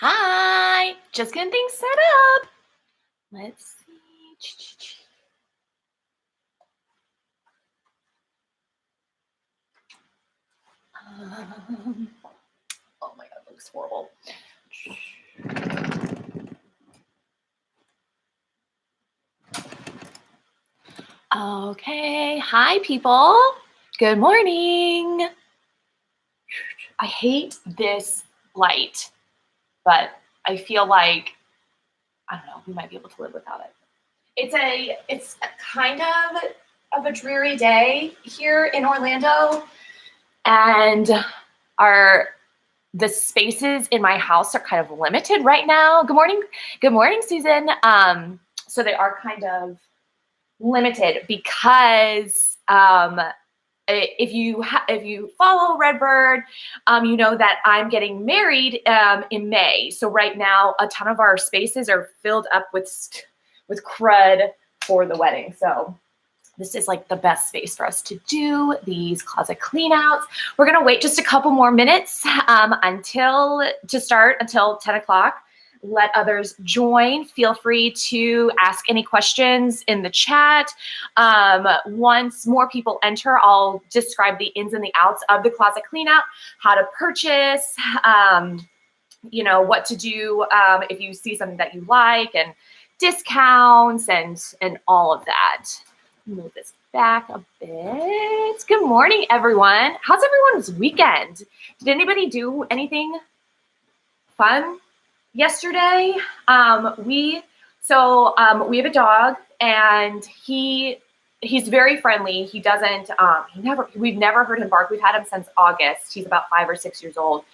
Hi, just getting things set up. Let's see. Oh my God, it looks horrible. Okay, hi people. Good morning. I hate this light, but I feel like, I don't know, we might be able to live without it. It's a kind of a dreary day here in Orlando, and the spaces in my house are kind of limited right now. Good morning, Susan. So they are kind of limited because if you follow Redbird, you know that I'm getting married in May. So right now, a ton of our spaces are filled up with crud for the wedding. So this is like the best space for us to do these closet cleanouts. We're gonna wait just a couple more minutes until 10 o'clock. Let others join. Feel free to ask any questions in the chat. Once more people enter, I'll describe the ins and the outs of the closet cleanout, how to purchase, what to do if you see something that you like, and discounts and all of that. Move this back a bit. Good morning, everyone. How's everyone's weekend? Did anybody do anything fun yesterday? We have a dog, and he's very friendly. He doesn't we've never heard him bark. We've had him since August. He's about 5 or 6 years old.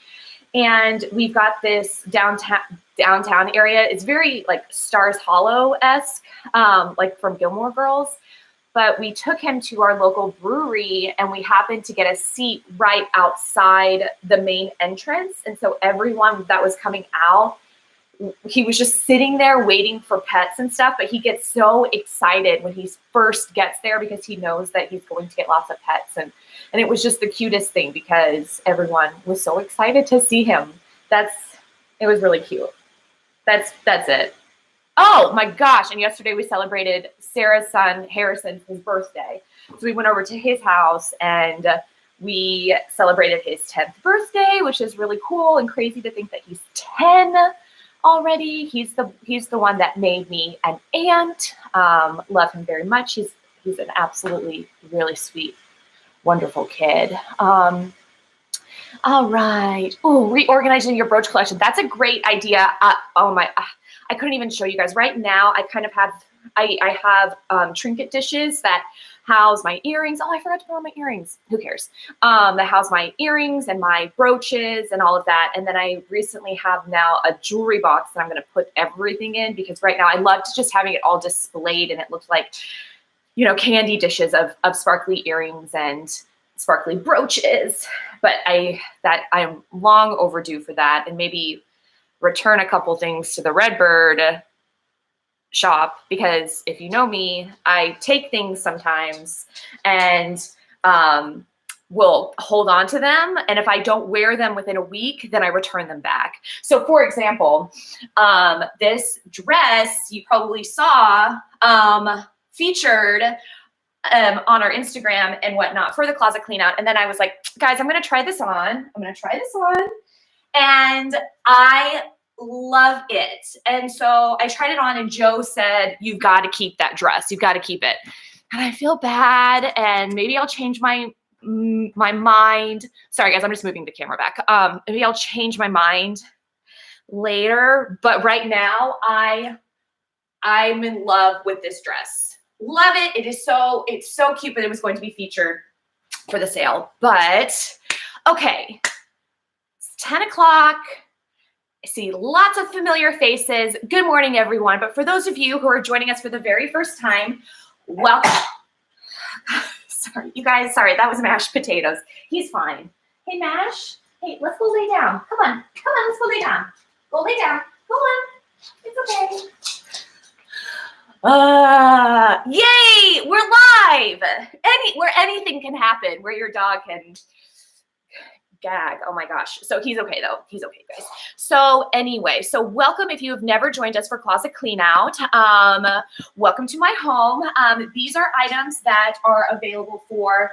And we've got this downtown area. It's very like Stars Hollow-esque, like from Gilmore Girls. But we took him to our local brewery, and we happened to get a seat right outside the main entrance. And so everyone that was coming out, he was just sitting there waiting for pets and stuff. But he gets so excited when he first gets there because he knows that he's going to get lots of pets. And it was just the cutest thing because everyone was so excited to see him. It was really cute. That's it. Oh my gosh. And yesterday we celebrated Sarah's son, Harrison's, his birthday. So we went over to his house and we celebrated his 10th birthday, which is really cool and crazy to think that he's 10 already. He's the one that made me an aunt. Love him very much. He's an absolutely really sweet, wonderful kid. All right. Oh, reorganizing your brooch collection. That's a great idea. I couldn't even show you guys right now. I have trinket dishes that house my earrings. Oh, I forgot to put on my earrings. Who cares? That house my earrings and my brooches and all of that. And then I recently have now a jewelry box that I'm going to put everything in, because right now I loved just having it all displayed, and it looked like, candy dishes of sparkly earrings and sparkly brooches. But I'm long overdue for that, and maybe return a couple things to the Redbird shop, because if you know me, I take things sometimes and will hold on to them, and if I don't wear them within a week, then I return them back. So for example, this dress you probably saw featured on our Instagram and whatnot for the closet cleanout. And then I was like, guys, I'm going to try this on. And I love it. And so I tried it on, and Joe said, you've got to keep that dress. You've got to keep it. And I feel bad, and maybe I'll change my mind. Sorry, guys, I'm just moving the camera back. Maybe I'll change my mind later. But right now, I'm in love with this dress. Love it. It's so cute, but it was going to be featured for the sale. But okay, it's 10 o'clock. I see lots of familiar faces. Good morning, everyone. But for those of you who are joining us for the very first time, welcome. Sorry, you guys. Sorry, that was mashed potatoes. He's fine. Hey, Mash. Hey, let's go lay down. Come on, let's go lay down. Go lay down. Go on. It's okay. Yay! We're live. Where anything can happen, where your dog can gag. Oh my gosh. So he's okay though. He's okay, guys. So anyway, so welcome if you have never joined us for Closet Cleanout. Welcome to my home. These are items that are available for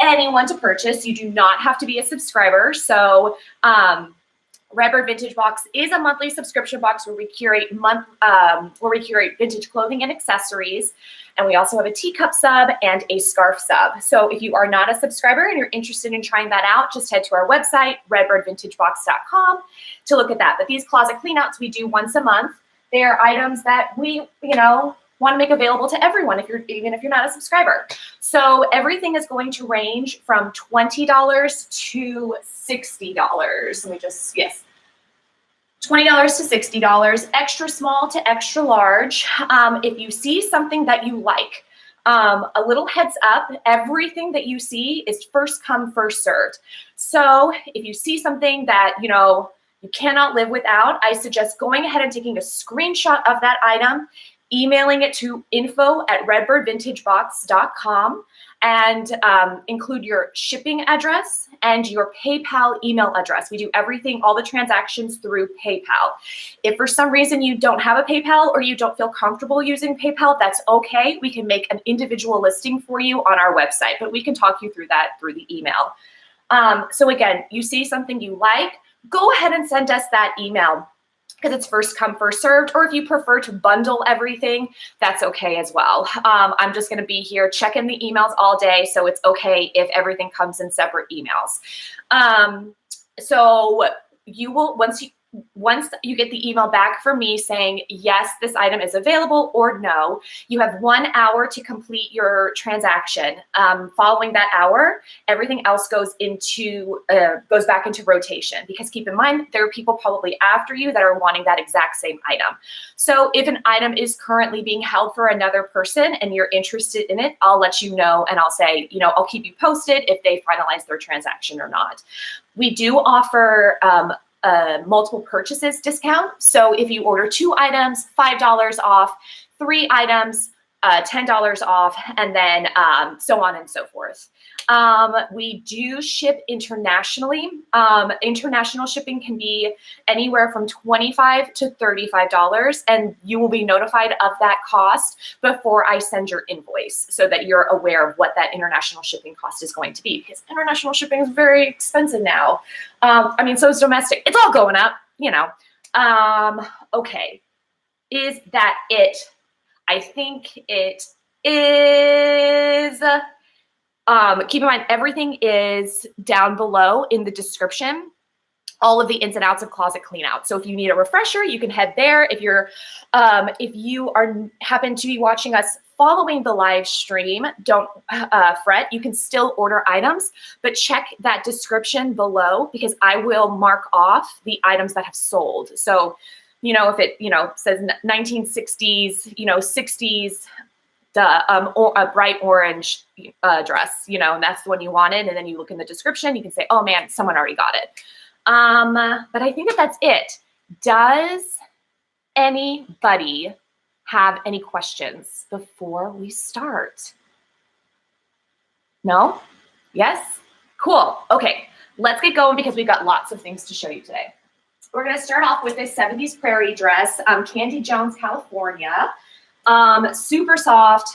anyone to purchase. You do not have to be a subscriber. So Redbird Vintage Box is a monthly subscription box where we curate vintage clothing and accessories. And we also have a teacup sub and a scarf sub. So if you are not a subscriber and you're interested in trying that out, just head to our website, redbirdvintagebox.com, to look at that. But these closet cleanouts we do once a month. They are items that we, want to make available to everyone, even if you're not a subscriber. So everything is going to range from $20 to $60. Let me just, yes. $20 to $60, extra small to extra large. If you see something that you like, a little heads up, everything that you see is first come, first served. So if you see something that, you cannot live without, I suggest going ahead and taking a screenshot of that item, emailing it to info@redbirdvintagebox.com, and include your shipping address and your PayPal email address. We do everything, all the transactions through PayPal. If for some reason you don't have a PayPal or you don't feel comfortable using PayPal, that's okay. We can make an individual listing for you on our website, but we can talk you through that through the email. So again, you see something you like, go ahead and send us that email, because it's first come, first served. Or if you prefer to bundle everything, that's okay as well. I'm just gonna be here checking the emails all day, so it's okay if everything comes in separate emails. So you will, once you get the email back from me saying, yes, this item is available, or no, you have 1 hour to complete your transaction. Following that hour, everything else goes back into rotation, because keep in mind, there are people probably after you that are wanting that exact same item. So if an item is currently being held for another person and you're interested in it, I'll let you know, and I'll say, I'll keep you posted if they finalize their transaction or not. We do offer multiple purchases discount. So if you order 2 items, $5 off, 3 items, $10 off, and then so on and so forth. We do ship internationally. International shipping can be anywhere from $25 to $35, and you will be notified of that cost before I send your invoice, so that you're aware of what that international shipping cost is going to be, because international shipping is very expensive now. So is domestic. It's all going up, Okay, is that it? I think it is. Keep in mind, everything is down below in the description, all of the ins and outs of Closet Cleanout. So if you need a refresher, you can head there. If you happen to be watching us following the live stream, don't fret. You can still order items, but check that description below, because I will mark off the items that have sold. So, if it, says 1960s, 60s, a bright orange dress, and that's the one you wanted, and then you look in the description, you can say, oh man, someone already got it. But I think that's it. Does anybody have any questions before we start? No? Yes? Cool. Okay, let's get going, because we've got lots of things to show you today. We're going to start off with this 70s prairie dress, Candy Jones, California. Super soft,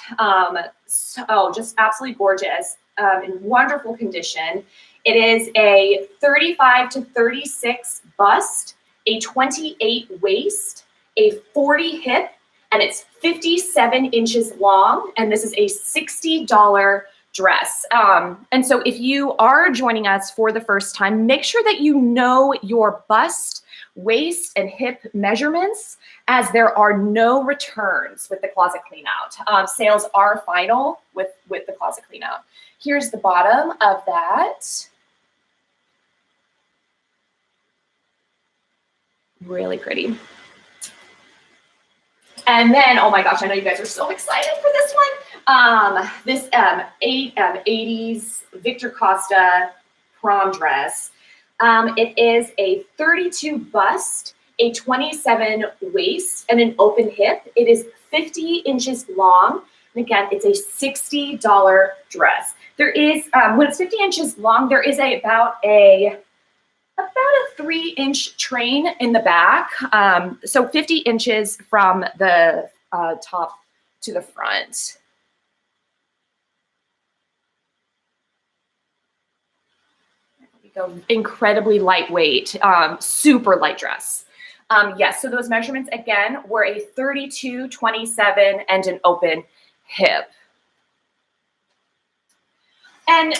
just absolutely gorgeous, in wonderful condition. It is a 35 to 36 bust, a 28 waist, a 40 hip, and it's 57 inches long, and this is a $60 dress. And so if you are joining us for the first time, make sure that you know your bust, waist, and hip measurements, as there are no returns with the Closet Cleanout. Sales are final with the Closet Cleanout. Here's the bottom of that. Really pretty. And then, oh my gosh, I know you guys are so excited for this one. This 80s Victor Costa prom dress. It is a 32 bust, a 27 waist, and an open hip. It is 50 inches long. And again, it's a $60 dress. There is, when it's 50 inches long, there is about a about a 3-inch train in the back. So 50 inches from the top to the front. There we go. Incredibly lightweight, super light dress. Yes, so those measurements again were a 32, 27, and an open hip. And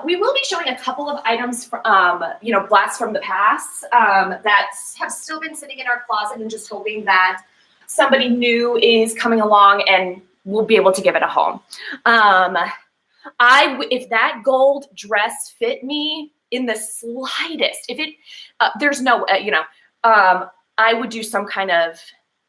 we will be showing a couple of items, blasts from the past that have still been sitting in our closet, and just hoping that somebody new is coming along and we'll be able to give it a home. If that gold dress fit me in the slightest, if it, there's no, I would do some kind of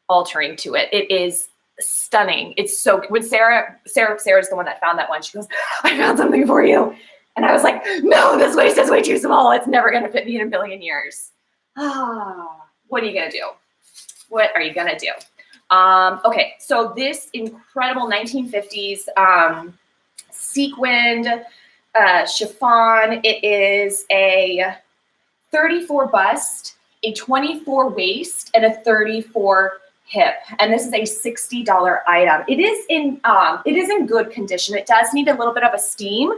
altering to it. It is stunning. It's so, when Sarah's the one that found that one. She goes, I found something for you. And I was like, no, this waist is way too small. It's never going to fit me in a million years. What are you going to do? What are you going to do? Okay, so this incredible 1950s sequined chiffon. It is a 34 bust, a 24 waist, and a 34 hip. And this is a $60 item. It is in good condition. It does need a little bit of a steam,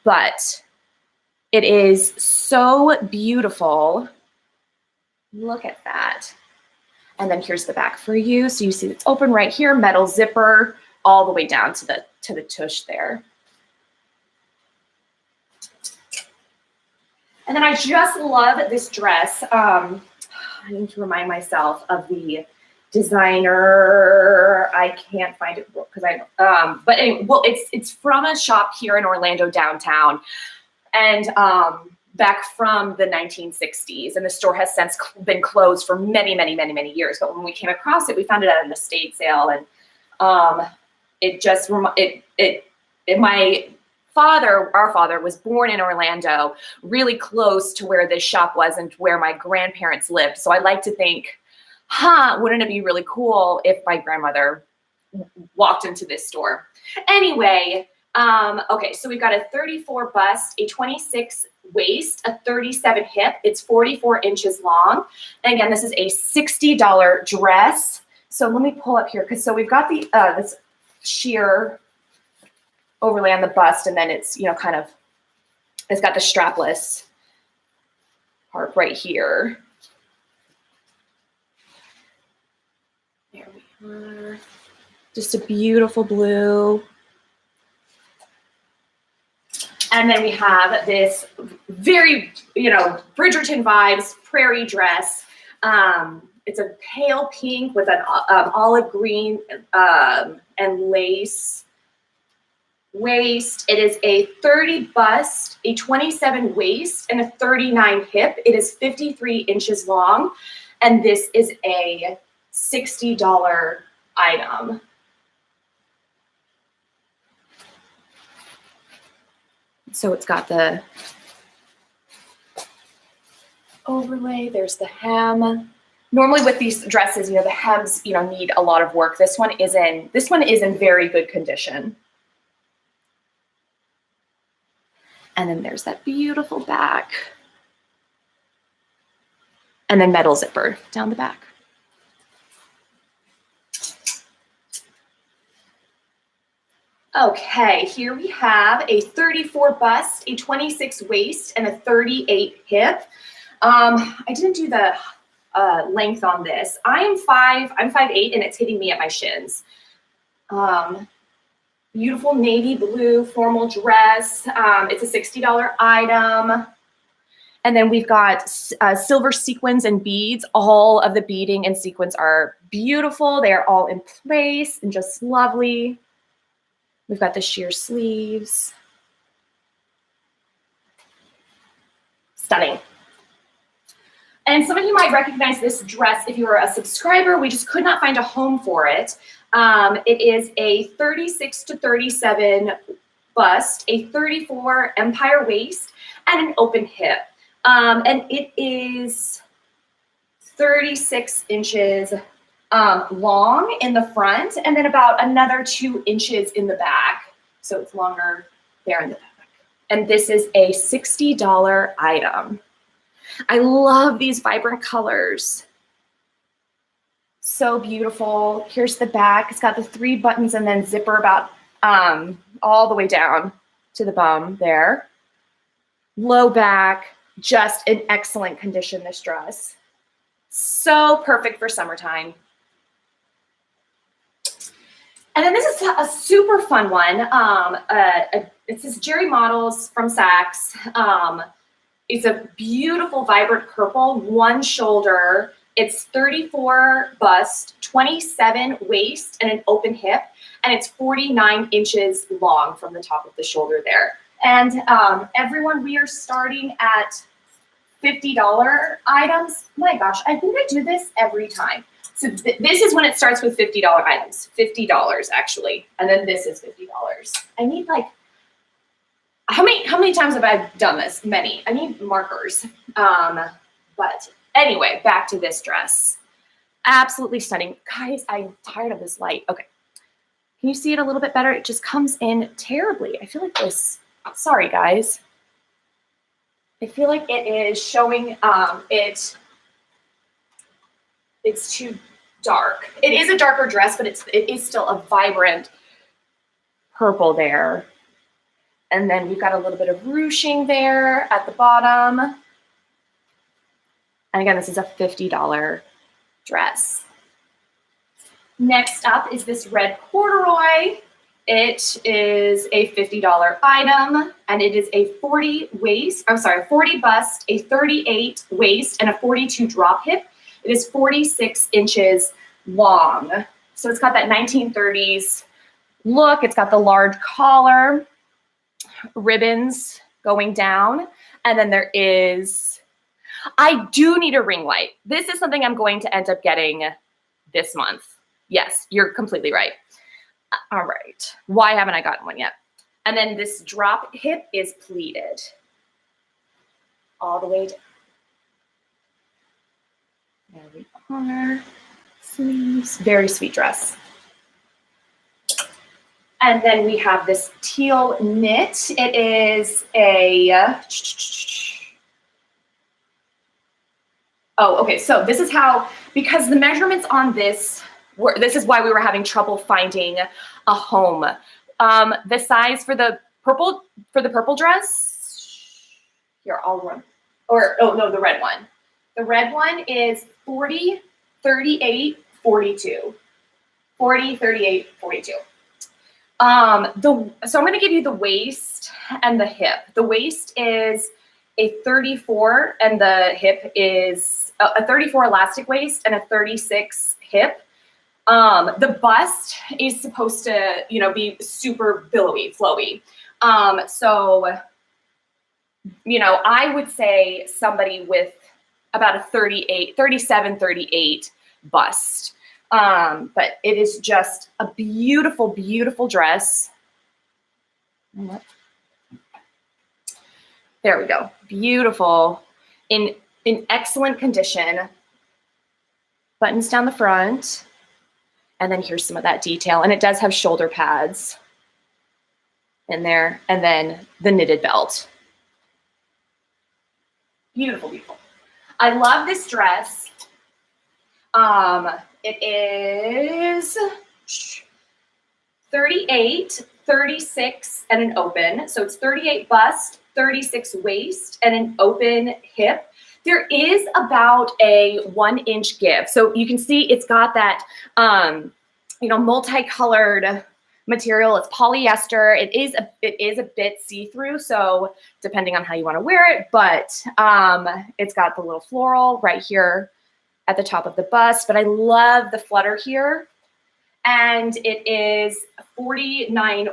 but it is so beautiful. Look at that. And then here's the back for you. So you see it's open right here, metal zipper, all the way down to the tush there. And then I just love this dress. I need to remind myself of the designer. I can't find it because but anyway, well, it's from a shop here in Orlando downtown, and back from the 1960s, and the store has since been closed for many, many, many, many years. But when we came across it, we found it at an estate sale, and our father was born in Orlando, really close to where this shop was and where my grandparents lived. So I like to think, wouldn't it be really cool if my grandmother walked into this store? Anyway, okay, so we've got a 34 bust, a 26 waist, a 37 hip. It's 44 inches long. And again, this is a $60 dress. So let me pull up here, because so we've got the this sheer overlay on the bust, and then it's, kind of, it's got the strapless part right here. There we are. Just a beautiful blue. And then we have this very, Bridgerton vibes prairie dress. It's a pale pink with an olive green and lace waist. It is a 30 bust, a 27 waist, and a 39 hip. It is 53 inches long, and this is a $60 item. So it's got the overlay. There's the hem. Normally with these dresses, the hems, need a lot of work. This one is in very good condition. And then there's that beautiful back. And then metal zipper down the back. Okay, here we have a 34 bust, a 26 waist, and a 38 hip. I didn't do the length on this. I'm 5'8", and it's hitting me at my shins. Beautiful navy blue formal dress. It's a $60 item. And then we've got silver sequins and beads. All of the beading and sequins are beautiful. They are all in place and just lovely. We've got the sheer sleeves. Stunning. And some of you might recognize this dress if you are a subscriber. We just could not find a home for it. It is a 36 to 37 bust, a 34 empire waist, and an open hip. And it is 36 inches long in the front, and then about another 2 inches in the back. So it's longer there in the back. And this is a $60 item. I love these vibrant colors. So beautiful. Here's the back. It's got the 3 buttons and then zipper about all the way down to the bum there. Low back, just in excellent condition, this dress. So perfect for summertime. And then this is a super fun one. It says Jerry Models from Saks. It's a beautiful, vibrant purple, 1 shoulder. It's 34 bust, 27 waist, and an open hip. And it's 49 inches long from the top of the shoulder there. And everyone, we are starting at $50 items. My gosh, I think I do this every time. So this is when it starts with $50 items, $50 actually. And then this is $50. I need like, how many times have I done this? Many. I need markers. But anyway, back to this dress. Absolutely stunning. Guys, I'm tired of this light. Okay. Can you see it a little bit better? It just comes in terribly. I feel like this, sorry guys. I feel like it is showing, it's too dark. It is a darker dress, but it is still a vibrant purple there. And then we've got a little bit of ruching there at the bottom. And again, this is a $50 dress. Next up is this red corduroy. It is a $50 item, and it is a 40 bust, a 38 waist, and a 42 drop hip. It is 46 inches long. So it's got that 1930s look. It's got the large collar, ribbons going down, and then there is, I do need a ring light. This is something I'm going to end up getting this month. Yes, you're completely right. All right. Why haven't I gotten one yet? And then this drop hip is pleated all the way down. There we are. Sleeves. Very sweet dress. And then we have this teal knit. It is a... Oh, okay. So this is how, because the measurements on this, this is why we were having trouble finding a home. The size for the purple dress, here, I'll run. Or, oh no, the red one. The red one is 40, 38, 42. 40, 38, 42. So I'm going to give you the waist and the hip. The waist is a 34 and the hip is a 34 elastic waist and a 36 hip. The bust is supposed to, be super billowy, flowy. So, I would say somebody with about a 37, 38 bust. But it is just a beautiful, beautiful dress. There we go. Beautiful. In excellent condition. Buttons down the front. And then here's some of that detail. And it does have shoulder pads in there. And then the knitted belt. Beautiful, beautiful. I love this dress. It is 38, 36, and an open. So it's 38 bust, 36 waist, and an open hip. There is about a 1-inch give. So you can see it's got that, multicolored material. It's polyester. It is a bit see-through. So depending on how you want to wear it, but it's got the little floral right here at the top of the bust. But I love the flutter here. And it is 49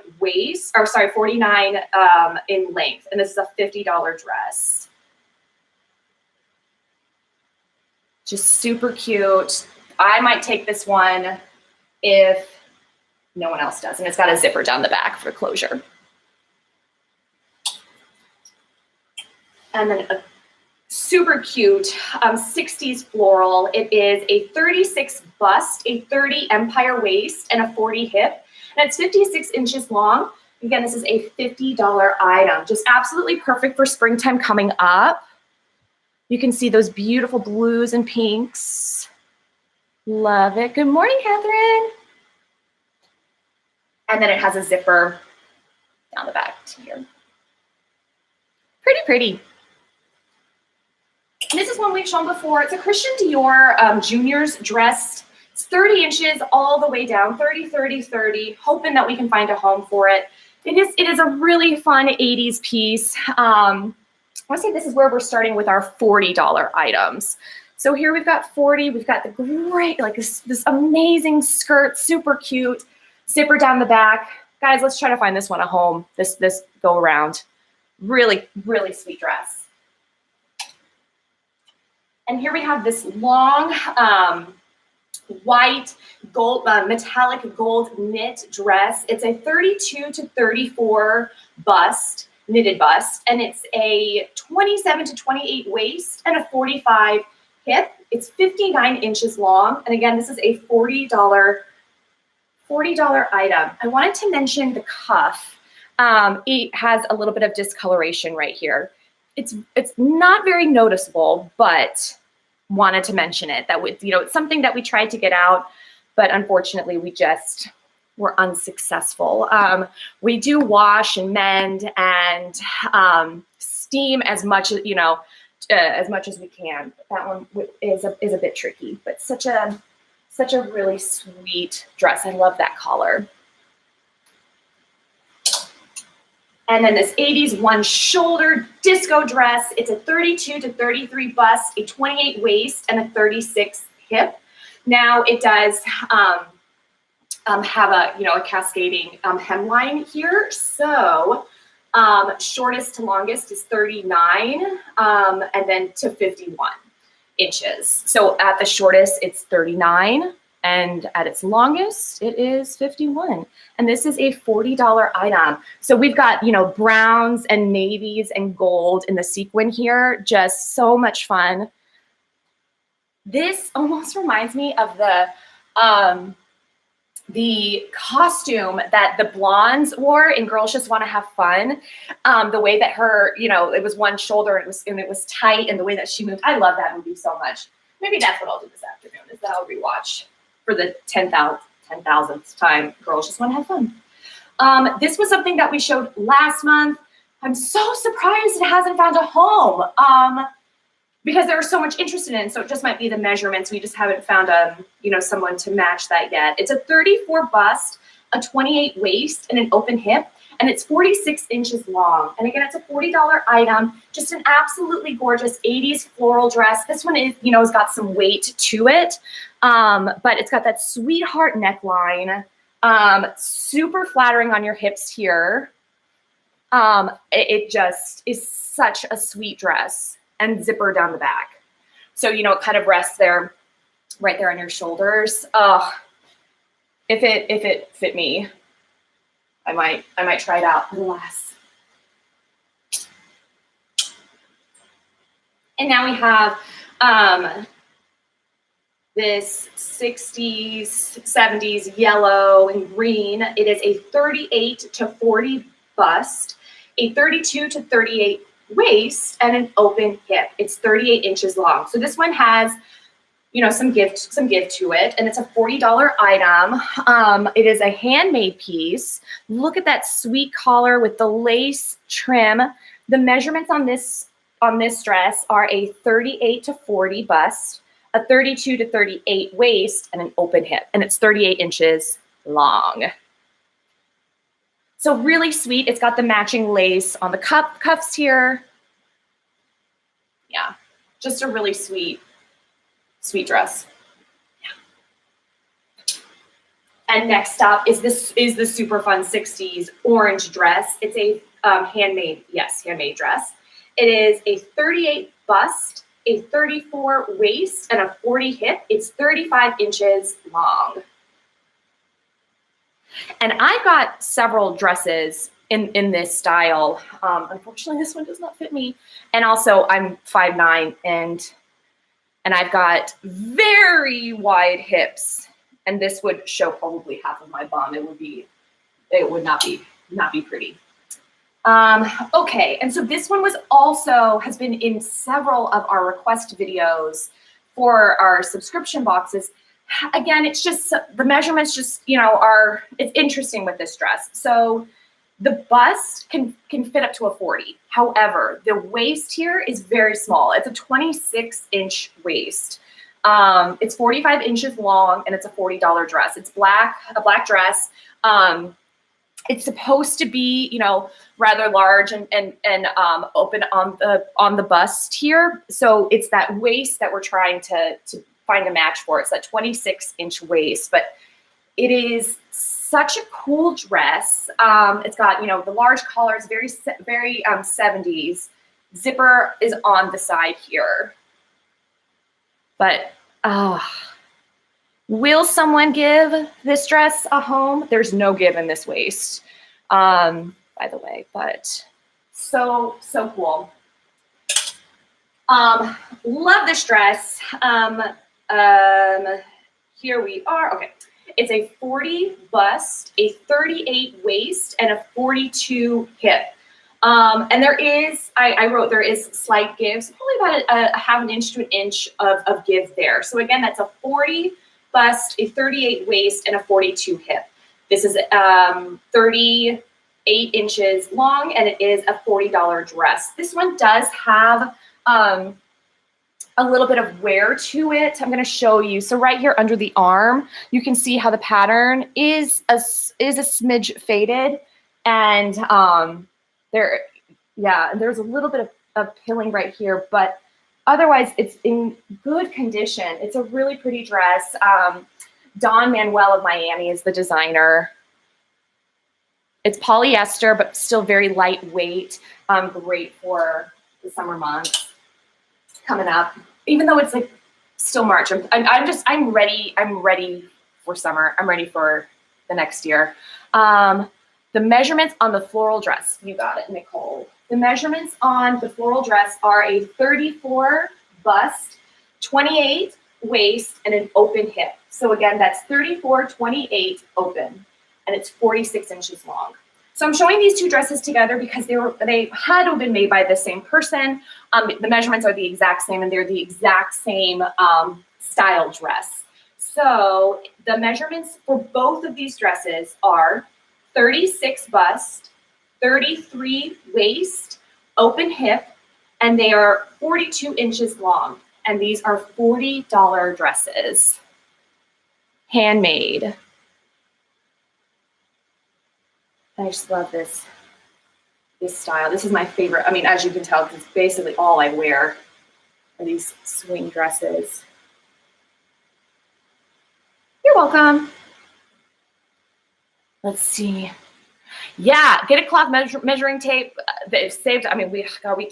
in length. And this is a $50 dress. Just super cute. I might take this one if no one else does. And it's got a zipper down the back for closure. And then a super cute 60s floral. It is a 36 bust, a 30 empire waist, and a 40 hip. And it's 56 inches long. Again, this is a $50 item. Just absolutely perfect for springtime coming up. You can see those beautiful blues and pinks. Love it. Good morning, Catherine. And then it has a zipper down the back here. Pretty pretty. And this is one we've shown before. It's a Christian Dior Juniors dress. It's 30 inches all the way down, 30, 30, 30, hoping that we can find a home for it. It is a really fun 80s piece. I want to say this is where we're starting with our $40 items. So here we've got 40, we've got the great, like this amazing skirt, super cute, zipper down the back. Guys, let's try to find this one a home, this go around. Really, really sweet dress. And here we have this long white gold, metallic gold knit dress. It's a 32 to 34 bust, knitted bust, and it's a 27 to 28 waist and a 45 hip. It's 59 inches long. And again, this is a $40 item. I wanted to mention the cuff. It has a little bit of discoloration right here. It's not very noticeable, but wanted to mention it. That would, it's something that we tried to get out, but unfortunately we just were unsuccessful. We do wash and mend and steam as much as we can. That one is a bit tricky, but such a really sweet dress. I love that collar. And then this 80s one shoulder disco dress. It's a 32 to 33 bust, a 28 waist, and a 36 hip. Now it does have a cascading hemline here. So shortest to longest is 39, and then to 51 inches. So at the shortest, it's 39. And at its longest, it is 51. And this is a $40 item. So we've got, browns and navies and gold in the sequin here. Just so much fun. This almost reminds me of the costume that the blondes wore in Girls Just Want to Have Fun. The way that her, it was one shoulder and it was tight, and the way that she moved. I love that movie so much. Maybe that's what I'll do this afternoon, is that I'll rewatch for the 10,000th time, Girls Just Want to Have Fun. This was something that we showed last month. I'm so surprised it hasn't found a home because there was so much interest in it. So it just might be the measurements. We just haven't found someone to match that yet. It's a 34 bust, a 28 waist, and an open hip. And it's 46 inches long. And again, it's a $40 item. Just an absolutely gorgeous 80s floral dress. This one is, has got some weight to it. But it's got that sweetheart neckline. Super flattering on your hips here. It just is such a sweet dress, and zipper down the back. So, it kind of rests there, right there on your shoulders. If it fit me, I might try it out. Alas. And now we have this 60s, 70s yellow and green. It is a 38 to 40 bust, a 32 to 38 waist, and an open hip. It's 38 inches long. So this one has, some give to it, and it's a $40 item. It is a handmade piece. Look at that sweet collar with the lace trim. The measurements on this dress are a 38 to 40 bust, a 32 to 38 waist, and an open hip, and it's 38 inches long. So really sweet. It's got the matching lace on the cuffs here. Yeah, just a really sweet dress. Yeah. And next up is the super fun 60s orange dress. It's a handmade dress. It is a 38 bust, a 34 waist, and a 40 hip. It's 35 inches long. And I've got several dresses in this style. Unfortunately, this one does not fit me. And also, I'm 5'9", and I've got very wide hips. And this would show probably half of my bum. It would not be pretty. Okay, and so this one has been in several of our request videos for our subscription boxes. Again, it's just the measurements it's interesting with this dress. So the bust can fit up to a 40. However, the waist here is very small. It's a 26-inch waist. It's 45 inches long, and it's a $40 dress. It's a black dress. It's supposed to be, rather large and open on the bust here. So it's that waist that we're trying to find a match for. It's that 26-inch waist, but it is such a cool dress. It's got, the large collar is very 70s. Zipper is on the side here. But will someone give this dress a home? There's no give in this waist, by the way, but so cool. Love this dress. Here we are. Okay. It's a 40 bust, a 38 waist, and a 42 hip. And there is, I wrote, there is slight give, so probably about a half an inch to an inch of give there. So again, that's a 40 bust, a 38 waist, and a 42 hip. This is 38 inches long, and it is a $40 dress. This one does have a little bit of wear to it. I'm going to show you. So right here under the arm, you can see how the pattern is a smidge faded, and there's a little bit of pilling right here, but otherwise it's in good condition. It's a really pretty dress. Don Manuel of Miami is the designer. It's polyester, but still very lightweight. Great for the summer months coming up. Even though it's like still March, I'm ready. I'm ready for summer. I'm ready for the next year. The measurements on the floral dress, you got it, Nicole. The measurements on the floral dress are a 34 bust, 28 waist, and an open hip. So again, that's 34, 28 open, and it's 46 inches long. So I'm showing these two dresses together because they had to have been made by the same person. The measurements are the exact same, and they're the exact same style dress. So the measurements for both of these dresses are 36 bust, 33 waist, open hip, and they are 42 inches long. And these are $40 dresses, handmade. I just love this style. This is my favorite. I mean, as you can tell, it's basically all I wear are these swing dresses. You're welcome. Let's see. Yeah, get a cloth measuring tape. They've saved. I mean,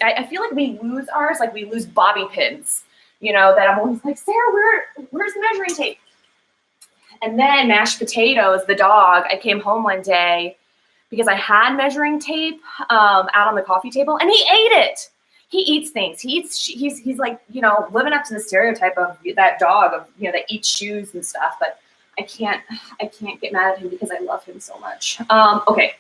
I feel like we lose ours, like we lose bobby pins. That I'm always like, Sarah, where's the measuring tape? And then mashed potatoes, the dog. I came home one day because I had measuring tape out on the coffee table, and he ate it. He eats things. He's like, living up to the stereotype of that dog of, that eats shoes and stuff. But I can't get mad at him because I love him so much. Okay.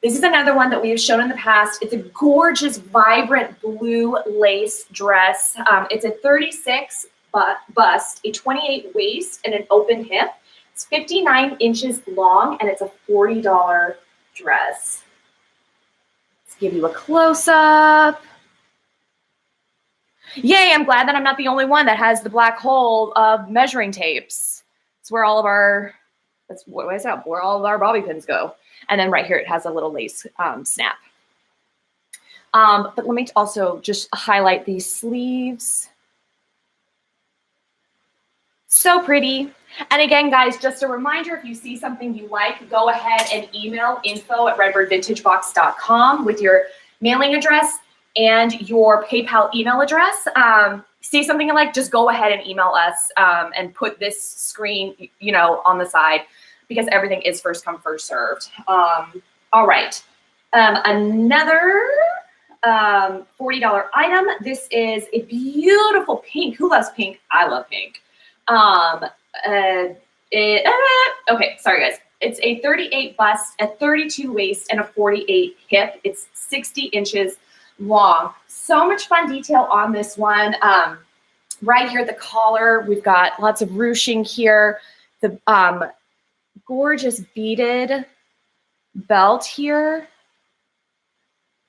This is another one that we have shown in the past. It's a gorgeous, vibrant blue lace dress. It's a 36 bust, a 28 waist, and an open hip. It's 59 inches long, and it's a $40 dress. Let's give you a close-up. Yay, I'm glad that I'm not the only one that has the black hole of measuring tapes. It's where all of our, where all of our bobby pins go. And then right here, it has a little lace snap. But let me also just highlight these sleeves. So pretty. And again, guys, just a reminder, if you see something you like, go ahead and email info@redbirdvintagebox.com with your mailing address and your PayPal email address. See something you like, just go ahead and email us and put this screen, on the side, because everything is first come, first served. All right. Another $40 item. This is a beautiful pink. Who loves pink? I love pink. Okay, sorry guys. It's a 38 bust, a 32 waist, and a 48 hip. It's 60 inches long. So much fun detail on this one. Right here at the collar, we've got lots of ruching here. The gorgeous beaded belt here.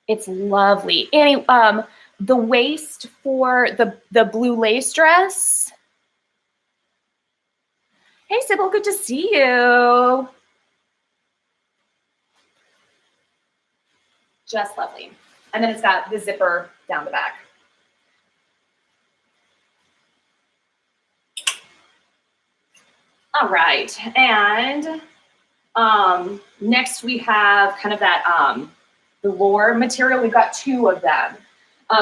It's lovely. And the waist for the blue lace dress. Hey, Sybil, good to see you. Just lovely. And then it's got the zipper down the back. All right, and next we have kind of that velour material. We've got two of them.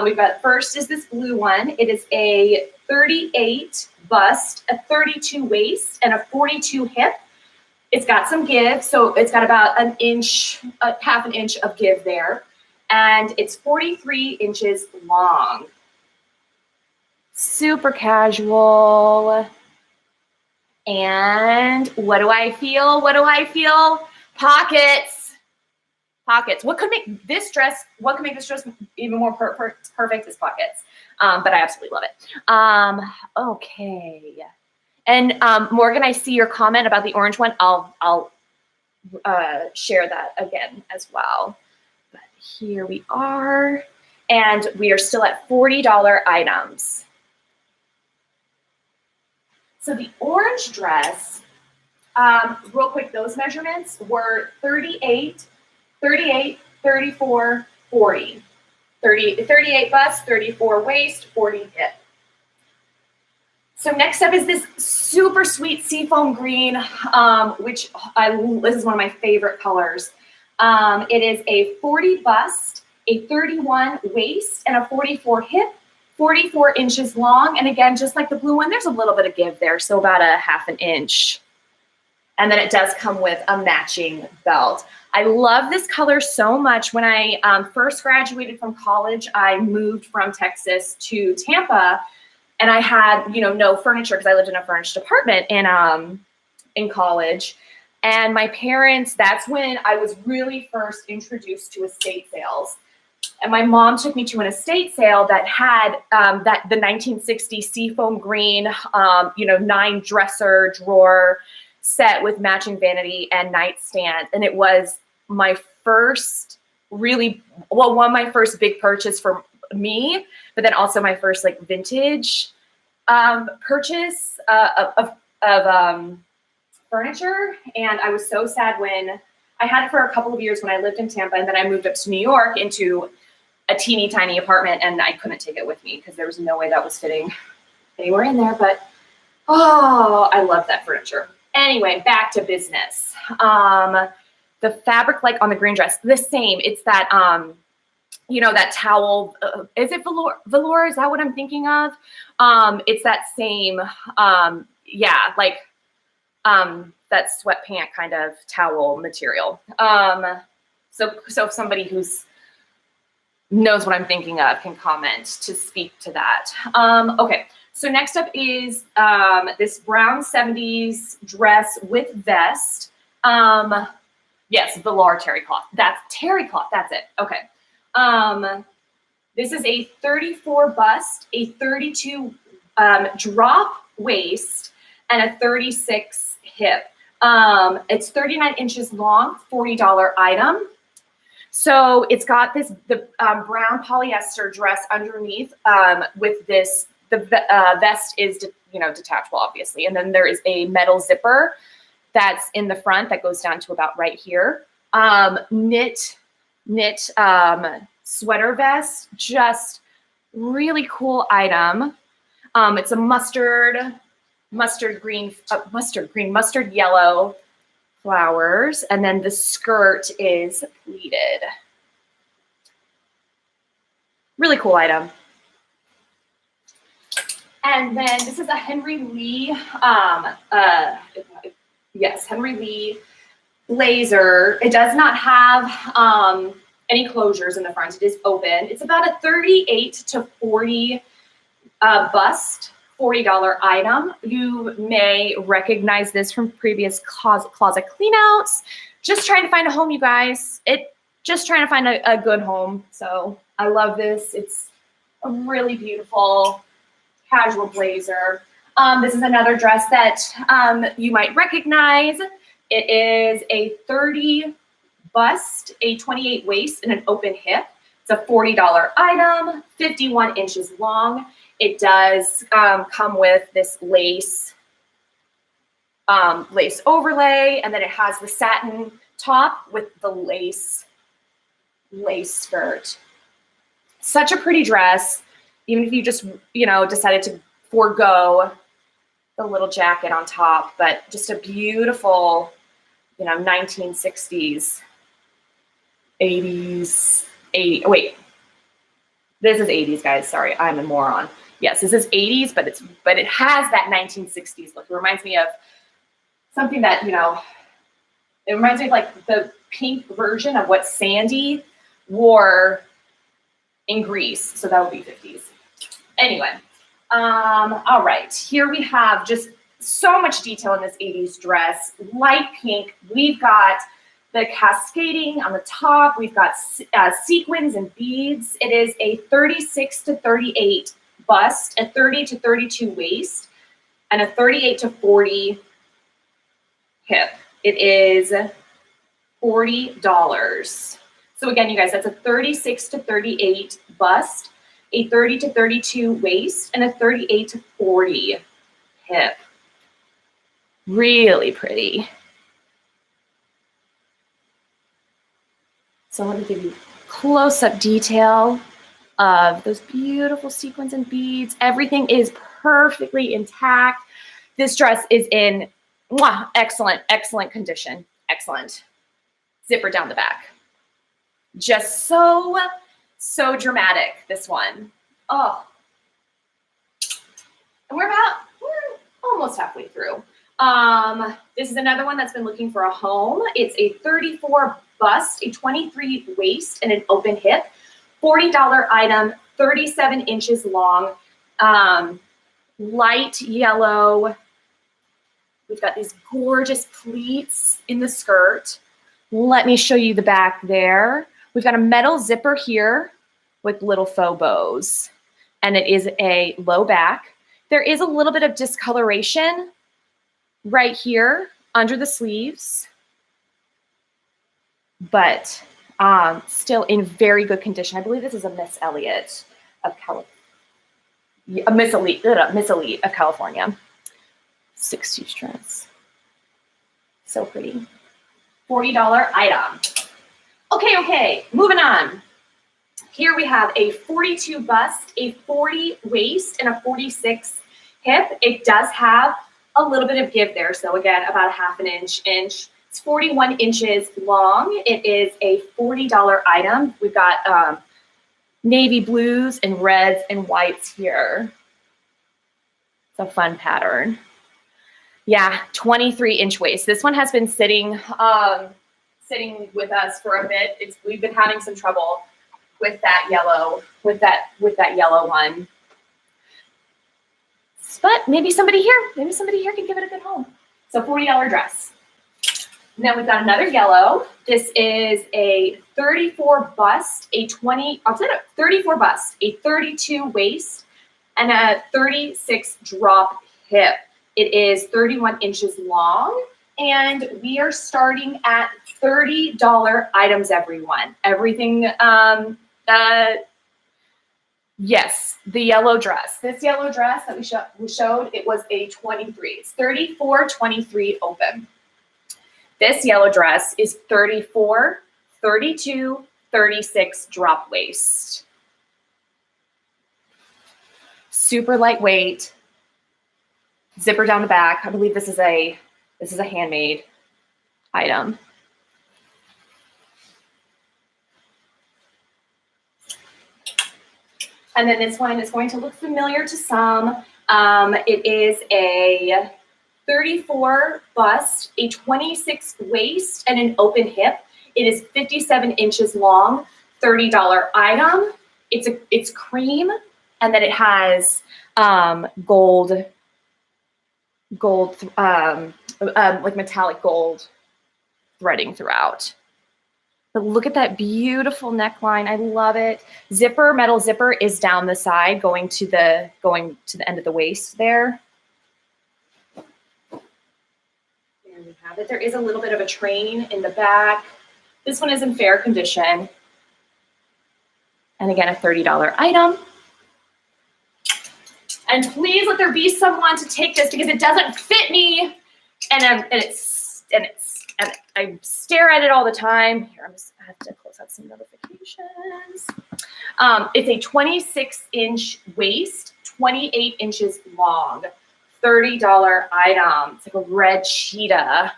We've got, first is this blue one. It is a 38 bust, a 32 waist, and a 42 hip. It's got some give, so it's got about an inch, half an inch of give there. And it's 43 inches long. Super casual. And what do I feel? What do I feel? Pockets. Pockets. What could make this dress even more perfect is pockets. But I absolutely love it. Okay. And Morgan, I see your comment about the orange one. I'll share that again as well. But here we are. And we are still at $40 items. So the orange dress, real quick, those measurements were 38, 34, 40. 38 bust, 34 waist, 40 hip. So next up is this super sweet seafoam green, which this is one of my favorite colors. It is a 40 bust, a 31 waist, and a 44 hip. 44 inches long. And again, just like the blue one, there's a little bit of give there. So about a half an inch. And then it does come with a matching belt. I love this color so much. When I first graduated from college, I moved from Texas to Tampa, and I had, no furniture because I lived in a furnished apartment in college. And my parents, that's when I was really first introduced to estate sales. And my mom took me to an estate sale that had the 1960 seafoam green, 9 dresser drawer set with matching vanity and nightstand. And it was my first one of my first big purchase for me, but then also my first vintage purchase of furniture. And I was so sad when I had it for a couple of years when I lived in Tampa, and then I moved up to New York into a teeny tiny apartment, and I couldn't take it with me because there was no way that was fitting anywhere in there. But I love that furniture. Anyway, back to business. The fabric, like on the green dress, the same. It's that that towel. Is it velour? Velour? Is that what I'm thinking of? It's that same. That sweatpant kind of towel material. So if somebody who's knows what I'm thinking of can comment to speak to that. Okay, so next up is this brown 70s dress with vest. Yes, velour terry cloth. That's terry cloth. That's it. Okay. This is a 34 bust, a 32 drop waist, and a 36 hip. It's 39 inches long, $40 item. So it's got the brown polyester dress underneath with this. The vest is detachable, obviously, and then there is a metal zipper that's in the front that goes down to about right here. Knit sweater vest, just really cool item. It's a mustard yellow flowers, and then the skirt is pleated. Really cool item. And then this is a Henry Lee, Henry Lee blazer. It does not have any closures in the front. It is open. It's about a 38 to 40 bust, $40 item. You may recognize this from previous closet cleanouts. Just trying to find a home, you guys. Just trying to find a good home. So I love this. It's a really beautiful casual blazer. This is another dress that you might recognize. It is a 30 bust, a 28 waist, and an open hip. It's a $40 item, 51 inches long. It does come with this lace overlay, and then it has the satin top with the lace skirt. Such a pretty dress, even if you just, decided to forego the little jacket on top, but just a beautiful, 1960s, 80s, this is 80s, guys. Sorry, I'm a moron. Yes, this is 80s, but it has that 1960s look. It reminds me of something that, it reminds me of like the pink version of what Sandy wore in Greece. So that would be 50s. Anyway, all right, here we have just so much detail in this 80s dress. Light pink. We've got the cascading on the top. We've got sequins and beads. It is a 36 to 38 bust, a 30 to 32 waist, and a 38 to 40 hip. It is $40. So again, you guys, that's a 36 to 38 bust, a 30 to 32 waist, and a 38 to 40 hip. Really pretty. So let me give you close-up detail of those beautiful sequins and beads. Everything is perfectly intact. This dress is in excellent, excellent condition. Excellent. Zipper down the back. Just so dramatic, this one. Oh. And we're almost halfway through. This is another one that's been looking for a home. It's a 34 bust, a 23 waist, and an open hip. $40 item, 37 inches long, light yellow. We've got these gorgeous pleats in the skirt. Let me show you the back there. We've got a metal zipper here with little faux bows, and it is a low back. There is a little bit of discoloration right here under the sleeves, but still in very good condition. I believe this is a Miss Elliott of California. Miss Elite of California. 60s dress. So pretty. $40 item. Okay, moving on. Here we have a 42 bust, a 40 waist, and a 46 hip. It does have a little bit of give there. So again, about a half an inch. It's 41 inches long. It is a $40 item. We've got navy blues and reds and whites here. It's a fun pattern. Yeah, 23-inch waist. This one has been sitting with us for a bit. We've been having some trouble with that yellow, with that yellow one. But maybe somebody here can give it a good home. So $40 dress. Now we've got another yellow. This is a 34 bust, a 34 bust, a 32 waist, and a 36 drop hip. It is 31 inches long, and we are starting at $30 items, everyone. Everything, yes, the yellow dress. This yellow dress that we showed, it was a 23. It's 34, 23 open. This yellow dress is 34, 32, 36 drop waist. Super lightweight. Zipper down the back. I believe this is a handmade item. And then this one is going to look familiar to some. It is a 34 bust, a 26 waist, and an open hip. It is 57 inches long, $30 item. It's cream, And then it has gold, like metallic gold threading throughout. But look at that beautiful neckline. I love it. Zipper, metal zipper is down the side, going to the end of the waist there. There we have it. There is a little bit of a train in the back. This one is in fair condition. And again, a $30 item. And please let there be someone to take this because it doesn't fit me. And I stare at it all the time. Here, I have to close out some notifications. It's a 26-inch waist, 28 inches long, $30 item. It's like a red cheetah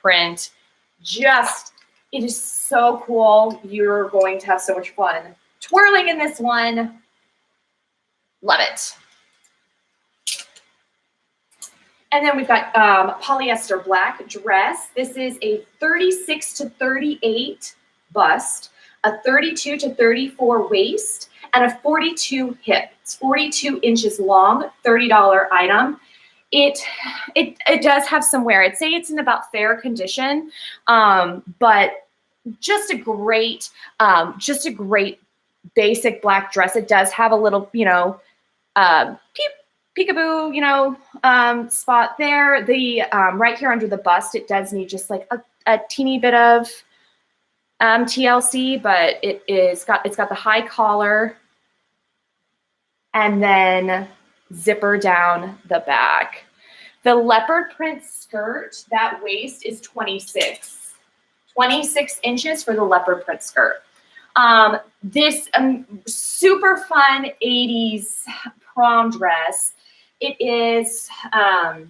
print. It is so cool. You're going to have so much fun twirling in this one. Love it. And then we've got polyester black dress. This is a 36 to 38 bust, a 32 to 34 waist, and a 42 hip. It's 42 inches long, $30 item. It does have some wear. I'd say it's in about fair condition, but just a great basic black dress. It does have a little, peekaboo, spot there. The right here under the bust, it does need just like a teeny bit of TLC, but it's got the high collar and then zipper down the back. The leopard print skirt, that waist is 26 inches for the leopard print skirt. This super fun 80s prom dress. It is a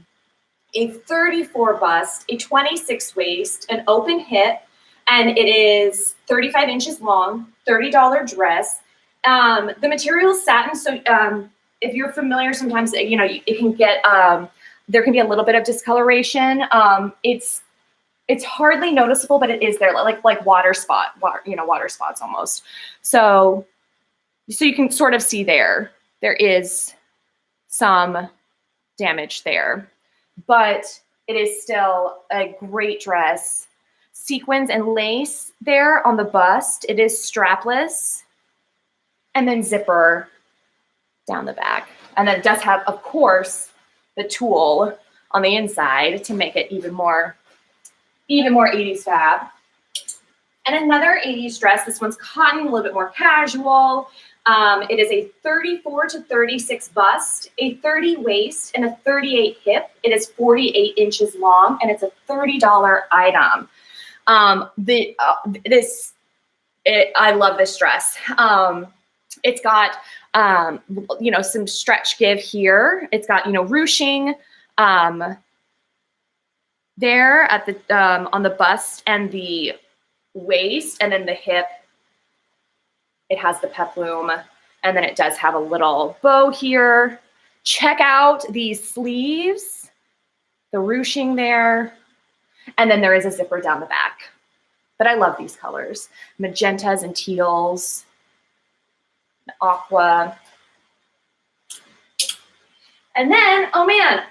34 bust, a 26 waist, an open hip, and it is 35 inches long, $30 dress. The material is satin, so if you're familiar, sometimes it can get there can be a little bit of discoloration. It's hardly noticeable, but it is there, like water spots almost. So you can sort of see there is some damage there, but it is still a great dress. Sequins and lace there on the bust. It is strapless, and then zipper down the back. And then it does have, of course, the tulle on the inside to make it even more 80s fab. And another 80s dress. This one's cotton, a little bit more casual. It is a 34 to 36 bust, a 30 waist, and a 38 hip. It is 48 inches long, and it's a $30 item. I love this dress. It's got, some stretch give here. It's got, ruching there at the on the bust and the waist, and then the hip. It has the peplum, and then it does have a little bow here. Check out these sleeves, the ruching there, and then there is a zipper down the back. But I love these colors, magentas and teals, aqua. And then, oh man,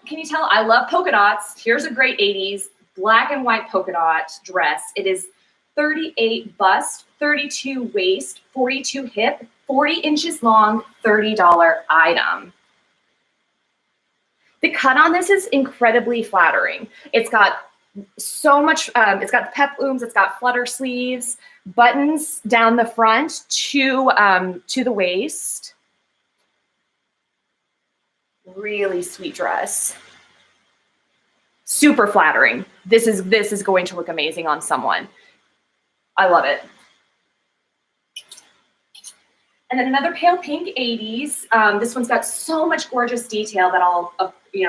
can you tell I love polka dots? Here's a great 80s black and white polka dot dress. It is 38 bust, 32 waist, 42 hip, 40 inches long, $30 item. The cut on this is incredibly flattering. It's got so much, it's got peplums, it's got flutter sleeves, buttons down the front to the waist. Really sweet dress. Super flattering. This is going to look amazing on someone. I love it. And then another pale pink 80s. This one's got so much gorgeous detail that I'll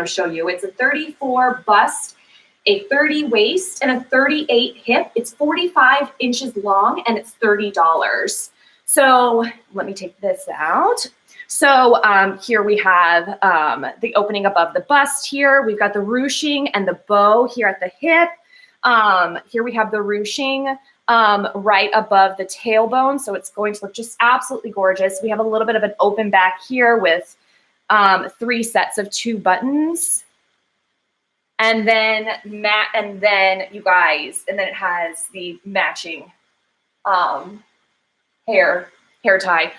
show you. It's a 34 bust, a 30 waist, and a 38 hip. It's 45 inches long, and it's $30. So let me take this out. So here we have the opening above the bust here. We've got the ruching and the bow here at the hip. Here we have the ruching right above the tailbone. So it's going to look just absolutely gorgeous. We have a little bit of an open back here with 3 sets of 2 buttons. And then you guys, and then it has the matching hair tie.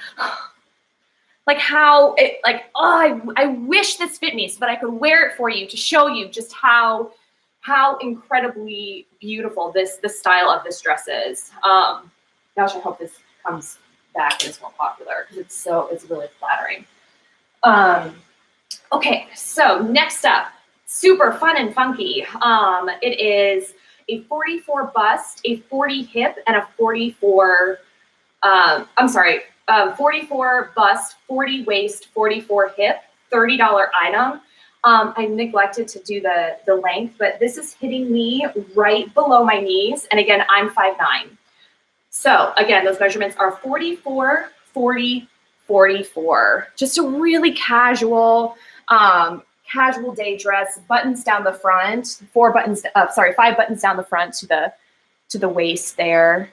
Like how it, like, oh, I wish this fit me so that I could wear it for you to show you just how incredibly beautiful this style of this dress is. Gosh, I hope this comes back and is more popular because it's really flattering. Okay, so next up, super fun and funky. It is a 44 bust, a 40 hip, and a 44. 44 bust, 40 waist, 44 hip, $30 item. I neglected to do the length, but this is hitting me right below my knees. And again, I'm 5'9". So again, those measurements are 44, 40, 44. Just a really casual day dress, buttons down the front, 5 buttons down the front to the waist there.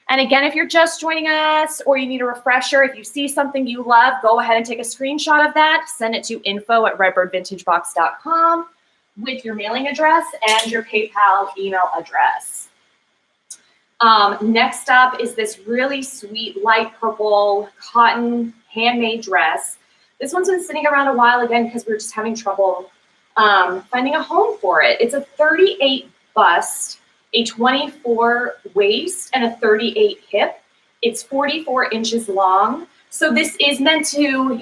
And again, if you're just joining us or you need a refresher, if you see something you love, go ahead and take a screenshot of that. Send it to info@redbirdvintagebox.com with your mailing address and your PayPal email address. Next up is this really sweet light purple cotton handmade dress. This one's been sitting around a while again because we're just having trouble finding a home for it. It's a 38 bust, a 24 waist, and a 38 hip. It's 44 inches long. So this is meant to,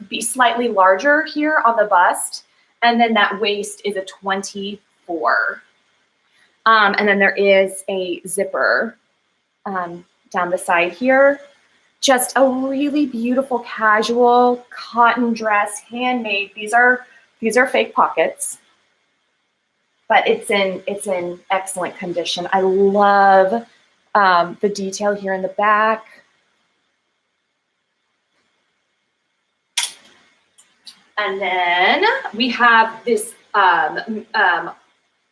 be slightly larger here on the bust. And then that waist is a 24. And then there is a zipper down the side here. Just a really beautiful casual cotton dress, handmade. These are fake pockets, but it's in excellent condition. I love the detail here in the back. And then we have this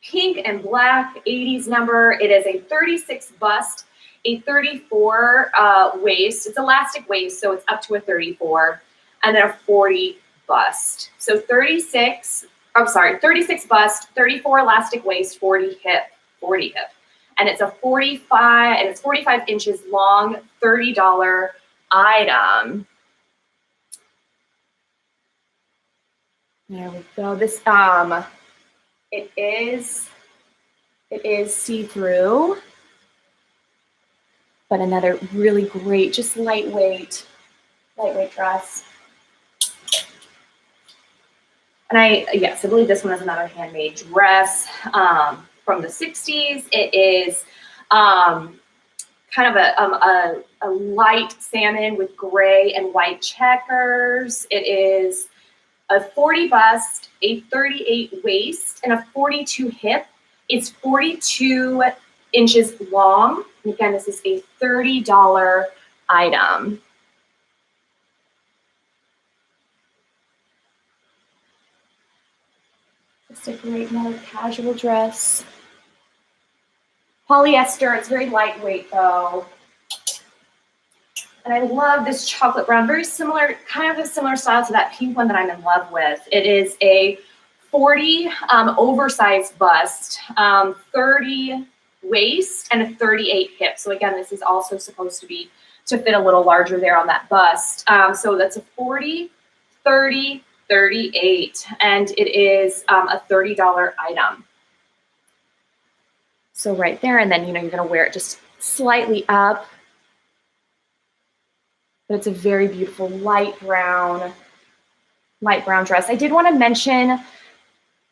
pink and black 80s number. It is a 36 bust, a 34 waist. It's elastic waist, so it's up to a 34, and then a 40 bust. So 36 bust, 34 elastic waist, 40 hip. And it's a 45, and it's 45 inches long, $30 item. There we go. This it is see-through, but another really great, just lightweight dress. And I believe this one is another handmade dress from the 60s. It is kind of a light salmon with gray and white checkers. It is a 40 bust, a 38 waist, and a 42 hip. It's 42 inches long. And again, this is a $30 item. Just a great more casual dress. Polyester, it's very lightweight though. And I love this chocolate brown, very similar, kind of a similar style to that pink one that I'm in love with. It is a 40 oversized bust, 30 waist, and a 38 hip. So again, this is also supposed to fit a little larger there on that bust. So that's a 40, 30, 38, and it is a $30 item. So right there, and then you're gonna wear it just slightly up. But it's a very beautiful light brown dress. I did want to mention,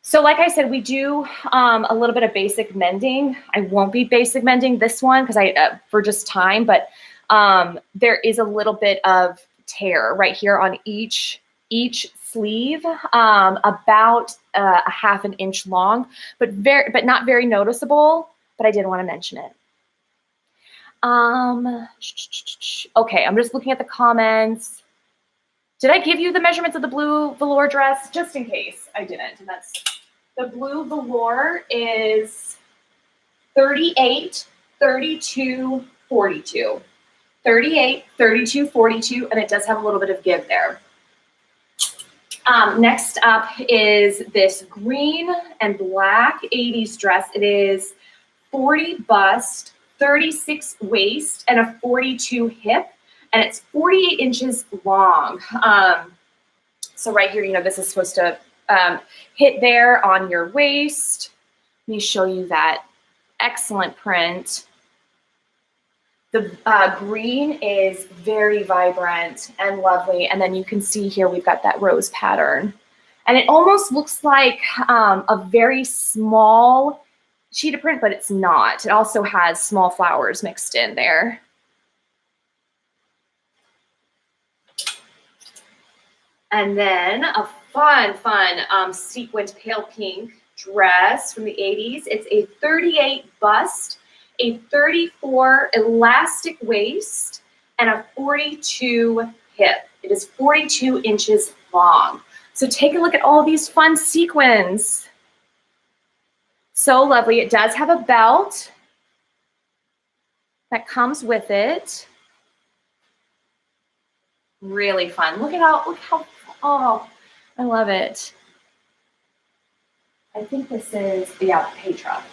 so like I said, we do a little bit of basic mending. I won't be basic mending this one because for just time, but there is a little bit of tear right here on each sleeve, about a half an inch long, but not very noticeable. But I did want to mention it. Okay, I'm just looking at the comments. Did I give you the measurements of the blue velour dress? Just in case I didn't. And that's the blue velour is 38 32, 42. 38, 32, 42, and it does have a little bit of give there. Next up is this green and black 80s dress. It is 40 bust, 36 waist, and a 42 hip, and it's 48 inches long. So right here, you know, this is supposed to hit there on your waist. Let me show you that excellent print. The green is very vibrant and lovely. And then you can see here we've got that rose pattern. And it almost looks like a very small sheet of print, but it's not. It also has small flowers mixed in there. And then a fun sequined pale pink dress from the 80s. It's a 38 bust, a 34 elastic waist, and a 42 hip. It is 42 inches long. So take a look at all these fun sequins. So lovely. It does have a belt that comes with it. Really fun. Look how, oh, I love it. I think this is, yeah, Petra.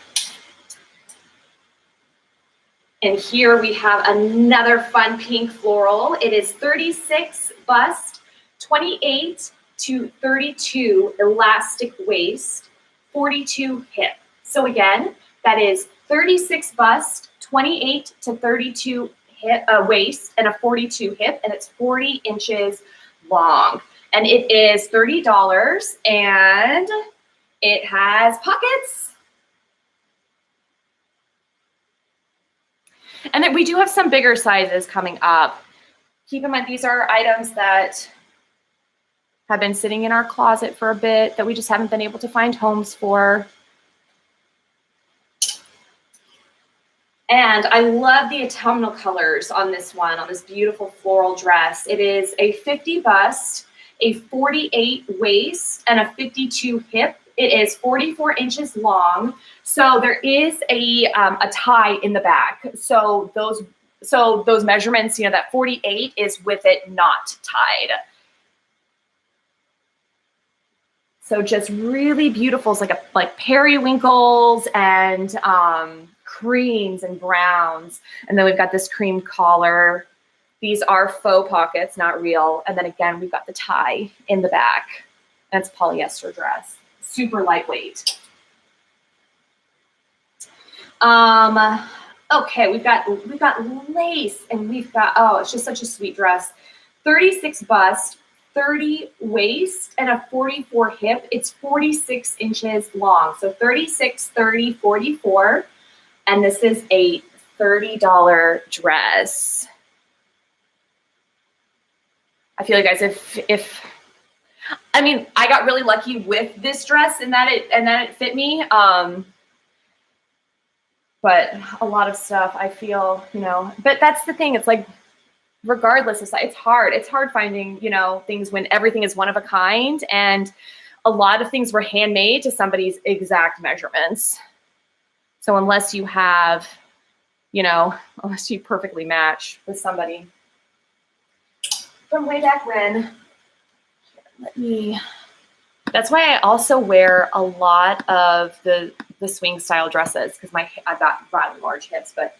And here we have another fun pink floral. It is 36 bust, 28 to 32 elastic waist, 42 hip. So again, that is 36 bust, 28 to 32 hip, waist, and a 42 hip, and it's 40 inches long. And it is $30, and it has pockets. And then we do have some bigger sizes coming up. Keep in mind, these are items that have been sitting in our closet for a bit that we just haven't been able to find homes for. And I love the autumnal colors on this one, on this beautiful floral dress. It is a 50 bust, a 48 waist, and a 52 hip. It is 44 inches long. So there is a tie in the back. So those measurements, you know, that 48 is with it not tied. So just really beautiful. It's like periwinkles and creams and browns. And then we've got this cream collar. These are faux pockets, not real. And then again, we've got the tie in the back. And it's a polyester dress. Super lightweight. Okay, we've got lace, and we've got, oh, it's just such a sweet dress. 36 bust, 30 waist, and a 44 hip. It's 46 inches long. So 36, 30, 44. And this is a $30 dress. I feel like, guys, if I mean, I got really lucky with this dress and that it fit me. But a lot of stuff I feel, you know, but that's the thing. It's like, regardless of size, it's hard. It's hard finding, you know, things when everything is one of a kind. And a lot of things were handmade to somebody's exact measurements. So unless you have, you know, unless you perfectly match with somebody from way back when. That's why I also wear a lot of the swing style dresses, because I've got rather large hips, but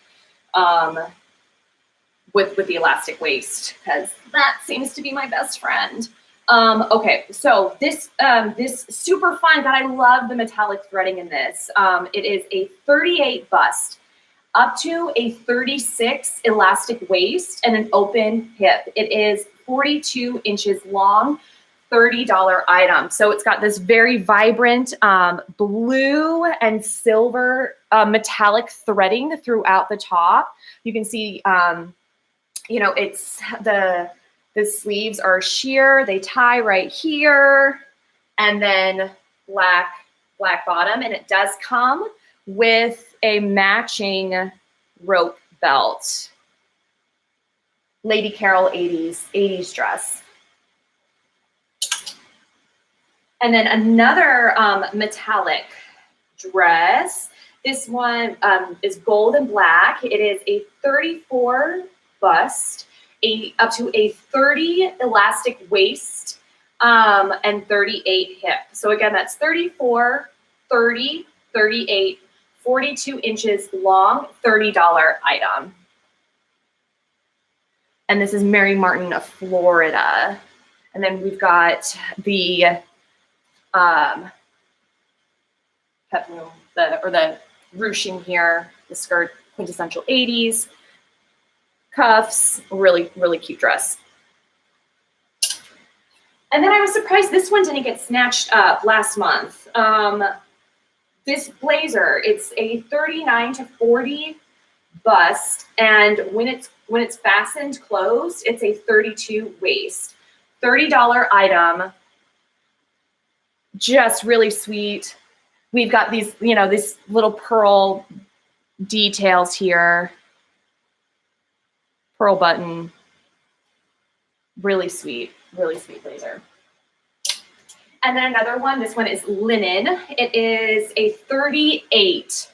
with the elastic waist, because that seems to be my best friend. Okay, so this super fun. God, I love the metallic threading in this. It is a 38 bust, up to a 36 elastic waist, and an open hip. It is 42 inches long. $30 item. So it's got this very vibrant blue and silver metallic threading throughout the top. You can see, you know, it's the sleeves are sheer. They tie right here, and then black bottom. And it does come with a matching rope belt. Lady Carol 80s dress. And then another metallic dress. This one is gold and black. It is a 34 bust, up to a 30 elastic waist, and 38 hip. So again, that's 34, 30, 38, 42 inches long, $30 item. And this is Mary Martin of Florida. And then we've got the peplum, the ruching here, the skirt, quintessential 80s, cuffs, really, really cute dress. And then I was surprised this one didn't get snatched up last month. This blazer, it's a 39 to 40 bust, and when it's fastened closed, it's a 32 waist. $30 item, just really sweet. We've got these, these little pearl details here. Pearl button, really sweet blazer. And then another one, this one is linen. It is a 38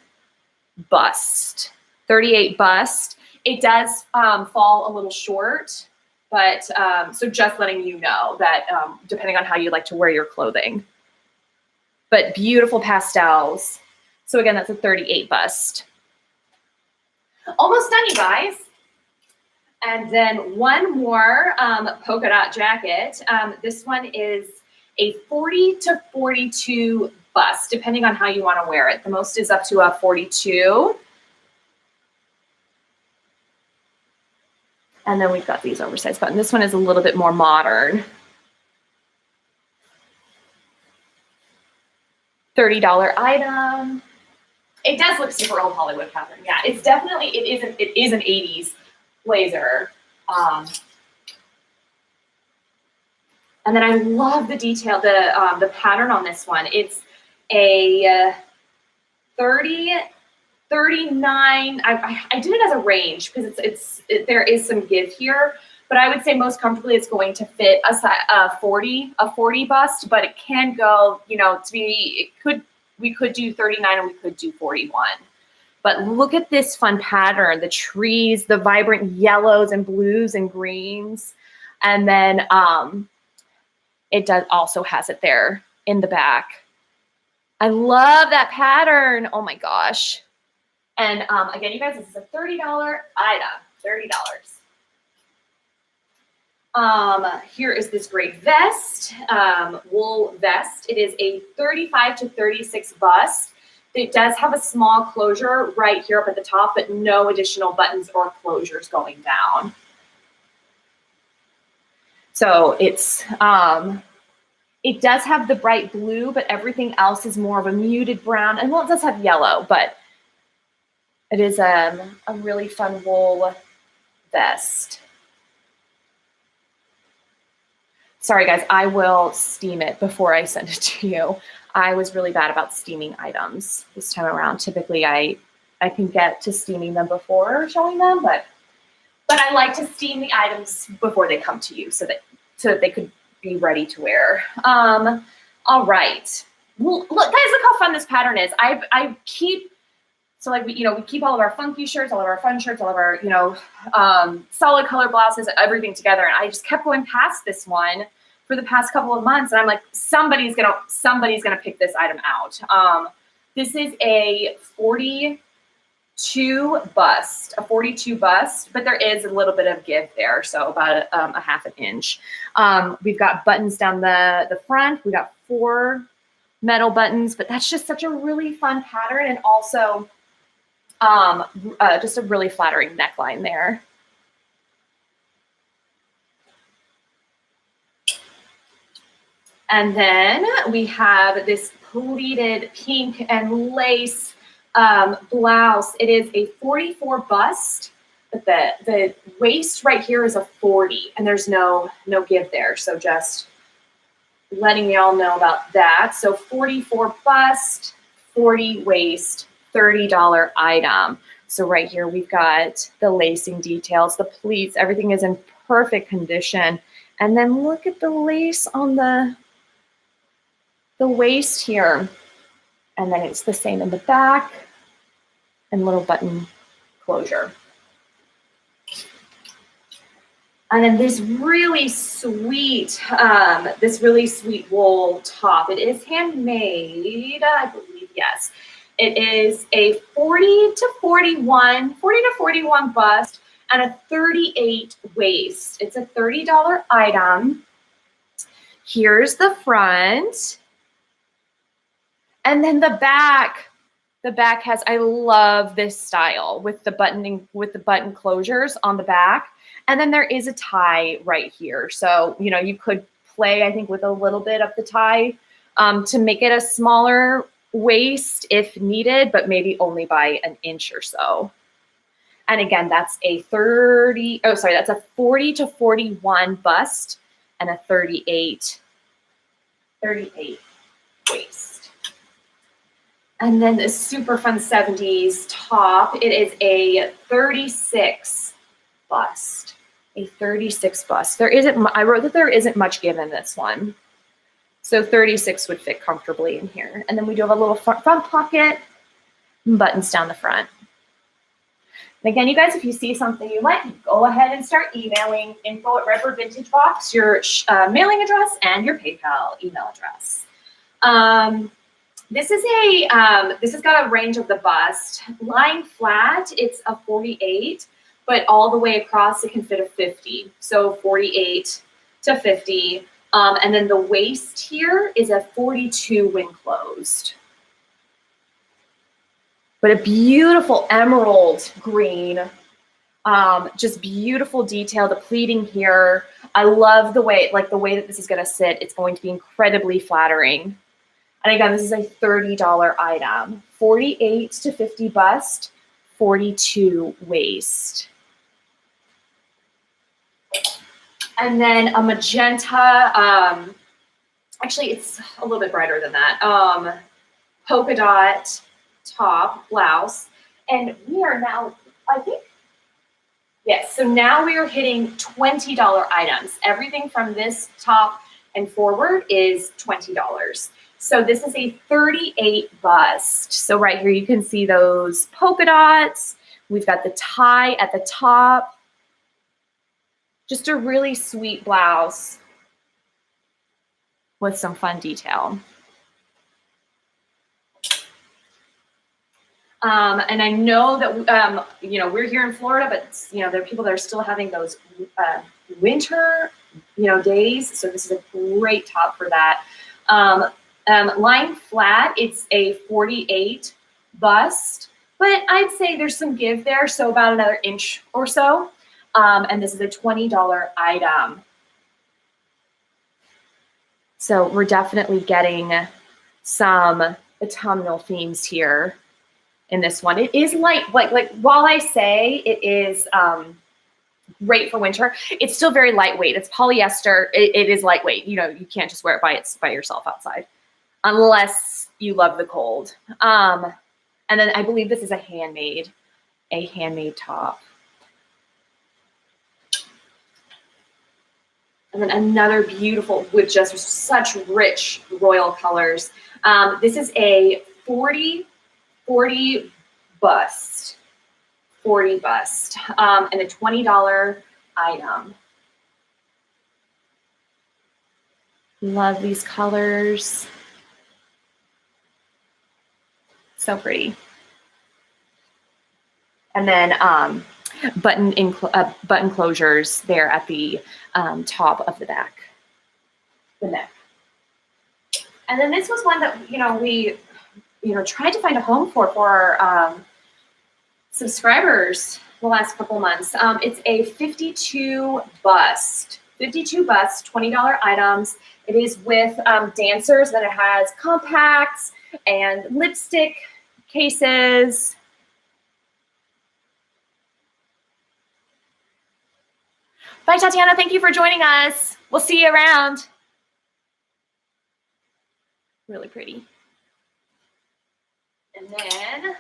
bust. 38 bust. It does fall a little short, but so just letting you know that depending on how you like to wear your clothing. But beautiful pastels. So again, that's a 38 bust. Almost done, you guys. And then one more polka dot jacket. This one is a 40 to 42 bust, depending on how you want to wear it. The most is up to a 42. And then we've got these oversized buttons. This one is a little bit more modern. $30 item. It does look super old Hollywood, Catherine. Yeah, it's definitely, it is an 80s blazer. And then I love the detail, the pattern on this one. It's a 30, 39. I did it as a range because there is some give here, but I would say most comfortably it's going to fit a 40 bust, but it can go, we could do 39 and we could do 41. But look at this fun pattern, the trees, the vibrant yellows and blues and greens. And then it also has it there in the back. I love that pattern. Oh my gosh. And again, you guys, this is a $30 item, $30. Here is this great vest, wool vest. It is a 35 to 36 bust. It does have a small closure right here up at the top, but no additional buttons or closures going down. So it's, it does have the bright blue, but everything else is more of a muted brown. And well, it does have yellow, but it is a really fun wool vest. Sorry, guys, I will steam it before I send it to you. I was really bad about steaming items this time around. Typically, I can get to steaming them before showing them, but I like to steam the items before they come to you so that they could be ready to wear. All right. Well, look, guys, look how fun this pattern is. We keep all of our funky shirts, all of our fun shirts, all of our, solid color blouses, everything together. And I just kept going past this one for the past couple of months. And I'm like, somebody's gonna pick this item out. This is a 42 bust, but there is a little bit of give there. So about a half an inch. We've got buttons down the front. We got 4 metal buttons, but that's just such a really fun pattern. And also, just a really flattering neckline there. And then we have this pleated pink and lace blouse. It is a 44 bust, but the waist right here is a 40, and there's no give there. So just letting y'all know about that. So 44 bust, 40 waist, $30 item. So right here we've got the lacing details, the pleats, everything is in perfect condition. And then look at the lace on the waist here. And then it's the same in the back. and little button closure. And then this really sweet wool top. It is handmade, I believe, yes. It is a 40 to 41 bust and a 38 waist. It's a $30 item. Here's the front. And then the back has, I love this style with the button closures on the back. And then there is a tie right here. So, you know, you could play, I think, with a little bit of the tie to make it a smaller waist if needed, but maybe only by an inch or so. And again, that's a 40 to 41 bust and a 38 waist. And then this super fun 70s top, it is a 36 bust. A 36 bust. I wrote that there isn't much give in this one. So 36 would fit comfortably in here. And then we do have a little front pocket and buttons down the front. And again, you guys, if you see something you like, go ahead and start emailing info@Redbird Vintage Box, your mailing address and your PayPal email address. This has got a range of the bust. Lying flat, it's a 48. But all the way across, it can fit a 50. So 48 to 50. And then the waist here is a 42 when closed. But a beautiful emerald green. Just beautiful detail. The pleating here. I love the way that this is going to sit. It's going to be incredibly flattering. And again, this is a $30 item. 48 to 50 bust, 42 waist. And then a magenta, actually it's a little bit brighter than that, polka dot top, blouse. And we are now, I think, yes, so now we are hitting $20 items. Everything from this top and forward is $20. So this is a 38 bust. So right here you can see those polka dots. We've got the tie at the top. Just a really sweet blouse with some fun detail. And I know that, you know, we're here in Florida, but, you know, there are people that are still having those winter, you know, days. So this is a great top for that. Lying flat, it's a 48 bust, but I'd say there's some give there. So about another inch or so. And this is a $20 item. So we're definitely getting some autumnal themes here in this one. It is light, like while I say it is great for winter, it's still very lightweight. It's polyester. It is lightweight. You know, you can't just wear it by yourself outside unless you love the cold. And then I believe this is a handmade top. And then another beautiful with just such rich royal colors. This is a 40 bust, and a $20 item. Love these colors. So pretty. And then button closures there at the top of the back, the neck. And then this was one that, you know, we, you know, tried to find a home for our subscribers the last couple months. It's a 52 bust, $20 items. It is with dancers, then it has compacts and lipstick cases. Bye, Tatiana. Thank you for joining us. We'll see you around. Really pretty. And then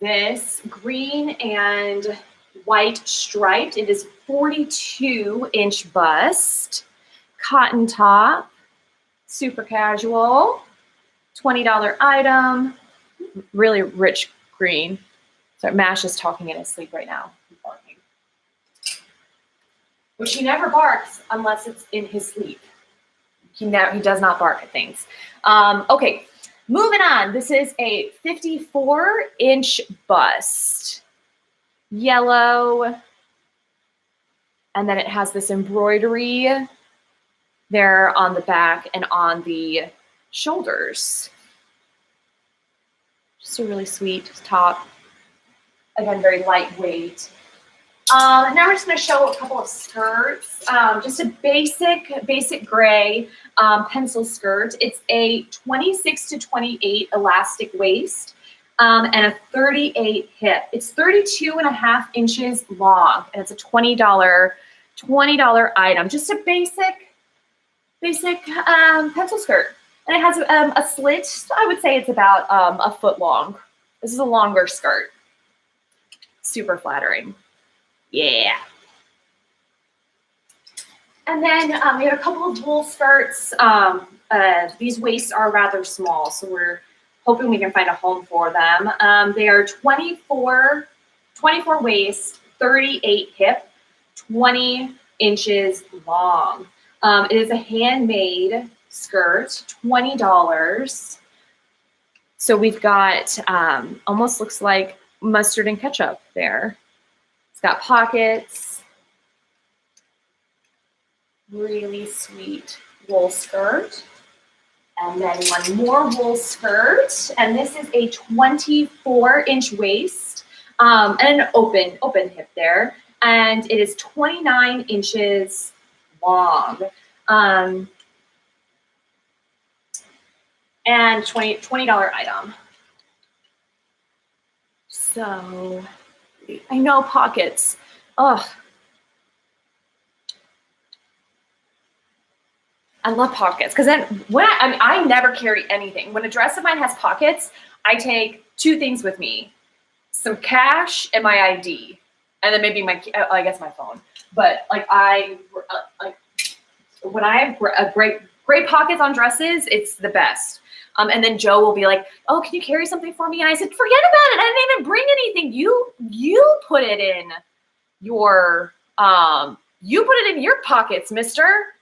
this green and white striped. It is 42-inch bust, cotton top, super casual, $20 item. really rich green. So Mash is talking in his sleep right now. He's barking. Which he never barks unless it's in his sleep. He does not bark at things. Okay, moving on. This is a 54-inch bust. Yellow. And then it has this embroidery there on the back and on the shoulders. Just a really sweet top. Again, very lightweight. Now we're just going to show a couple of skirts. Just a basic gray pencil skirt. It's a 26 to 28 elastic waist and a 38 hip. It's 32.5 inches long, and it's a $20 item. Just a basic pencil skirt. And it has a slit. I would say it's about a foot long. This is a longer skirt. Super flattering. Yeah. And then we have a couple of wool skirts. These waists are rather small, so we're hoping we can find a home for them. They are 24 waist, 38 hip, 20 inches long. It is a handmade skirt, $20. So we've got, almost looks like mustard and ketchup there. It's got pockets. Really sweet wool skirt. And then one more wool skirt. And this is a 24-inch waist and an open hip there. And it is 29 inches long. And $20 item. So I know pockets. Oh, I love pockets because then I never carry anything. When a dress of mine has pockets, I take two things with me: some cash and my ID, and then maybe I guess my phone. But like when I have great pockets on dresses, it's the best. And then Joe will be like, "Oh, can you carry something for me?" And I said, "Forget about it. I didn't even bring anything. You put it in your pockets, mister."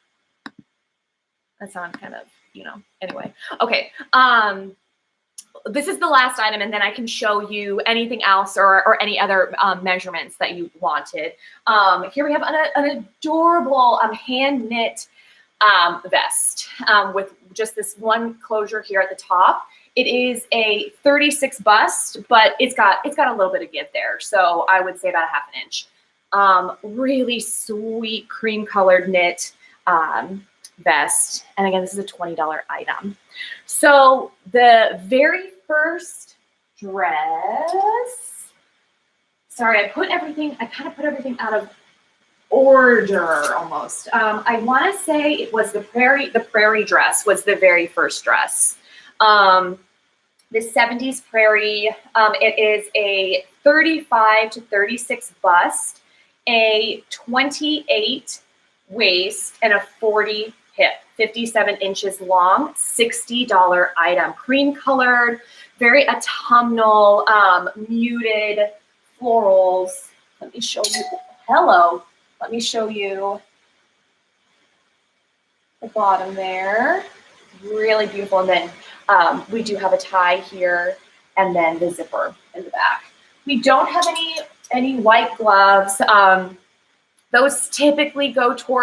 That sounds kind of, anyway. Okay. This is the last item, and then I can show you anything else or any other measurements that you wanted. Here we have an adorable hand knit vest with just this one closure here at the top. It is a 36 bust, but it's got a little bit of give there. So I would say about a half an inch. Really sweet cream colored knit vest. And again, this is a $20 item. So the very first dress, sorry, I kind of put everything out of order almost. I want to say it was the prairie dress was the very first dress. The 70s prairie, it is a 35 to 36 bust, a 28 waist, and a 40 hip, 57 inches long, $60 item. Cream colored, very autumnal, muted florals. Let me show you. Hello. Let me show you the bottom there. Really beautiful. And then we do have a tie here and then the zipper in the back. We don't have any white gloves. Those typically go to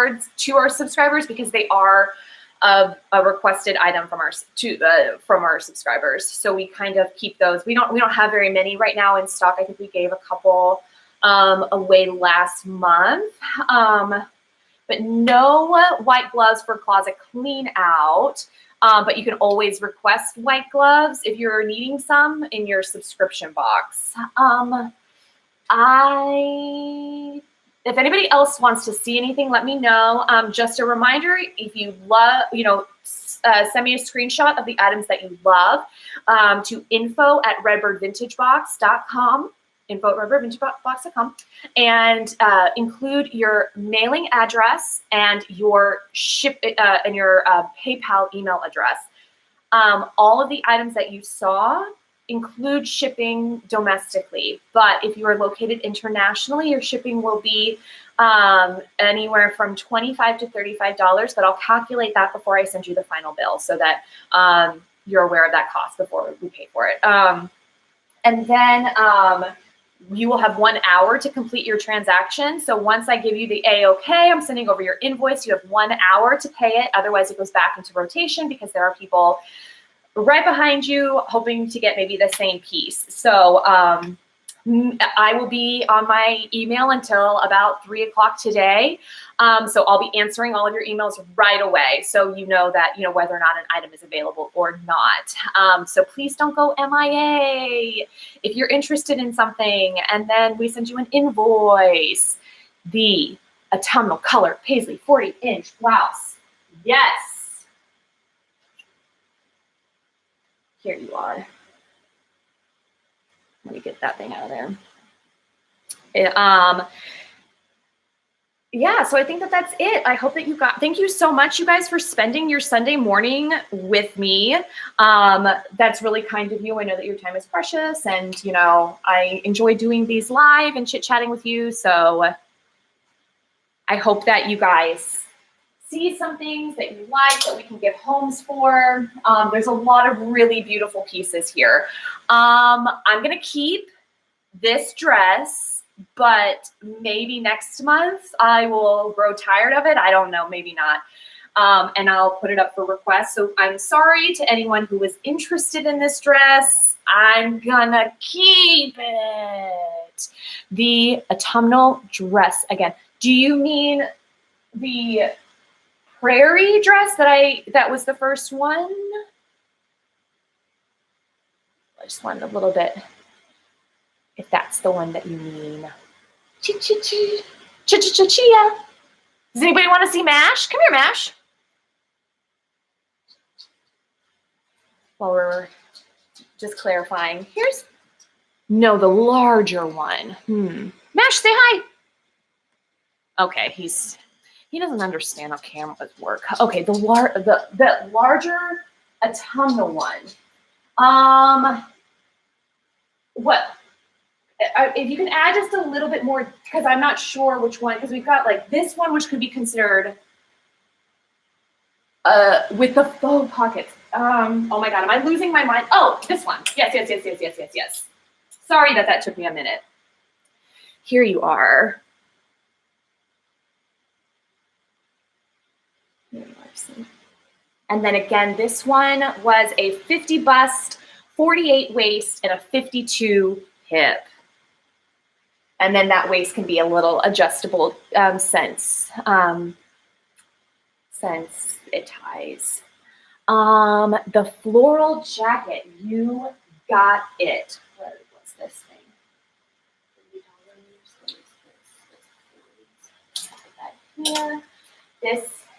our subscribers because they are a requested item from our subscribers. So we kind of keep those. We don't have very many right now in stock. I think we gave a couple away last month. But no white gloves for Closet Cleanout. But you can always request white gloves if you're needing some in your subscription box. If anybody else wants to see anything, let me know. Just a reminder, if you love, send me a screenshot of the items that you love to info@redbirdvintagebox.com. info@redbirdvintagebox.com, and include your mailing address and your PayPal email address. All of the items that you saw include shipping domestically, but if you are located internationally, your shipping will be anywhere from $25 to $35, but I'll calculate that before I send you the final bill so that you're aware of that cost before we pay for it. And then you will have 1 hour to complete your transaction. So once I give you the A-OK, I'm sending over your invoice. You have 1 hour to pay it. Otherwise, it goes back into rotation because there are people right behind you hoping to get maybe the same piece. So I will be on my email until about 3 o'clock today. So I'll be answering all of your emails right away. So you know that, whether or not an item is available or not. So please don't go MIA if you're interested in something and then we send you an invoice. The autumnal color Paisley 40-inch blouse. Yes. Here you are. Let me get that thing out of there. Yeah, so I think that's it. I hope that thank you so much, you guys, for spending your Sunday morning with me. That's really kind of you. I know that your time is precious and, I enjoy doing these live and chit-chatting with you. So I hope that you guys see some things that you like that we can give homes for. There's a lot of really beautiful pieces here. I'm going to keep this dress, but maybe next month I will grow tired of it. I don't know, maybe not. And I'll put it up for request. So I'm sorry to anyone who was interested in this dress. I'm gonna keep it. The autumnal dress. Again, do you mean the prairie dress that was the first one? I just wanted a little bit, if that's the one that you mean. Chia. Does anybody want to see MASH? Come here, MASH. While we're just clarifying, the larger one. MASH, say hi. Okay, he doesn't understand how cameras work. Okay, the larger autumnal one. What? If you can add just a little bit more, because I'm not sure which one, because we've got like this one, which could be considered with the faux pockets. Oh my God, am I losing my mind? Oh, this one. Yes. Sorry that took me a minute. Here you are. And then again, this one was a 50 bust, 48 waist, and a 52 hip. And then that waist can be a little adjustable since it ties. The floral jacket, you got it. What was this thing? Here.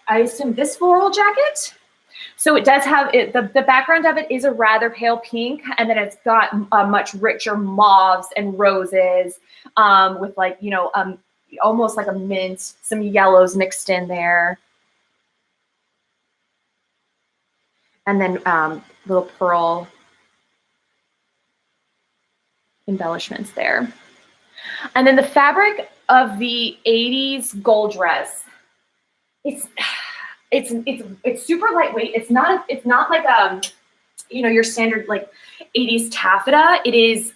I assume this floral jacket. So it does have it. The background of it is a rather pale pink, and then it's got much richer mauves and roses, with like almost like a mint, some yellows mixed in there, and then little pearl embellishments there. And then the fabric of the 80s gold dress. It's super lightweight. It's not like your standard like 80s taffeta. It is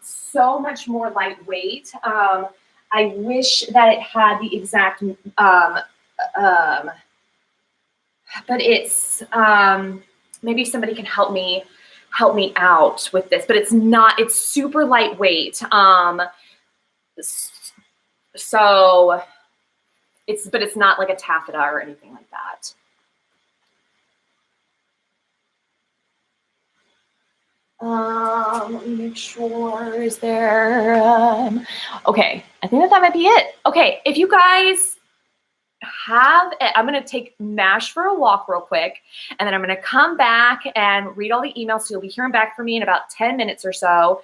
so much more lightweight. I wish that it had the exact but it's maybe somebody can help me out with this, but it's super lightweight. So it's not like a taffeta or anything like that. Let me make sure, is there, okay, I think that might be it. Okay, if you guys have it, I'm gonna take MASH for a walk real quick, and then I'm gonna come back and read all the emails, so you'll be hearing back from me in about 10 minutes or so.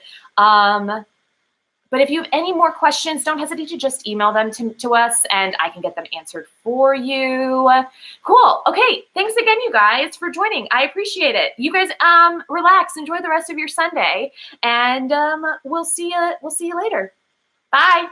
But if you have any more questions, don't hesitate to just email them to us and I can get them answered for you. Cool. Okay. Thanks again, you guys, for joining. I appreciate it. You guys relax, enjoy the rest of your Sunday, and we'll see you later. Bye.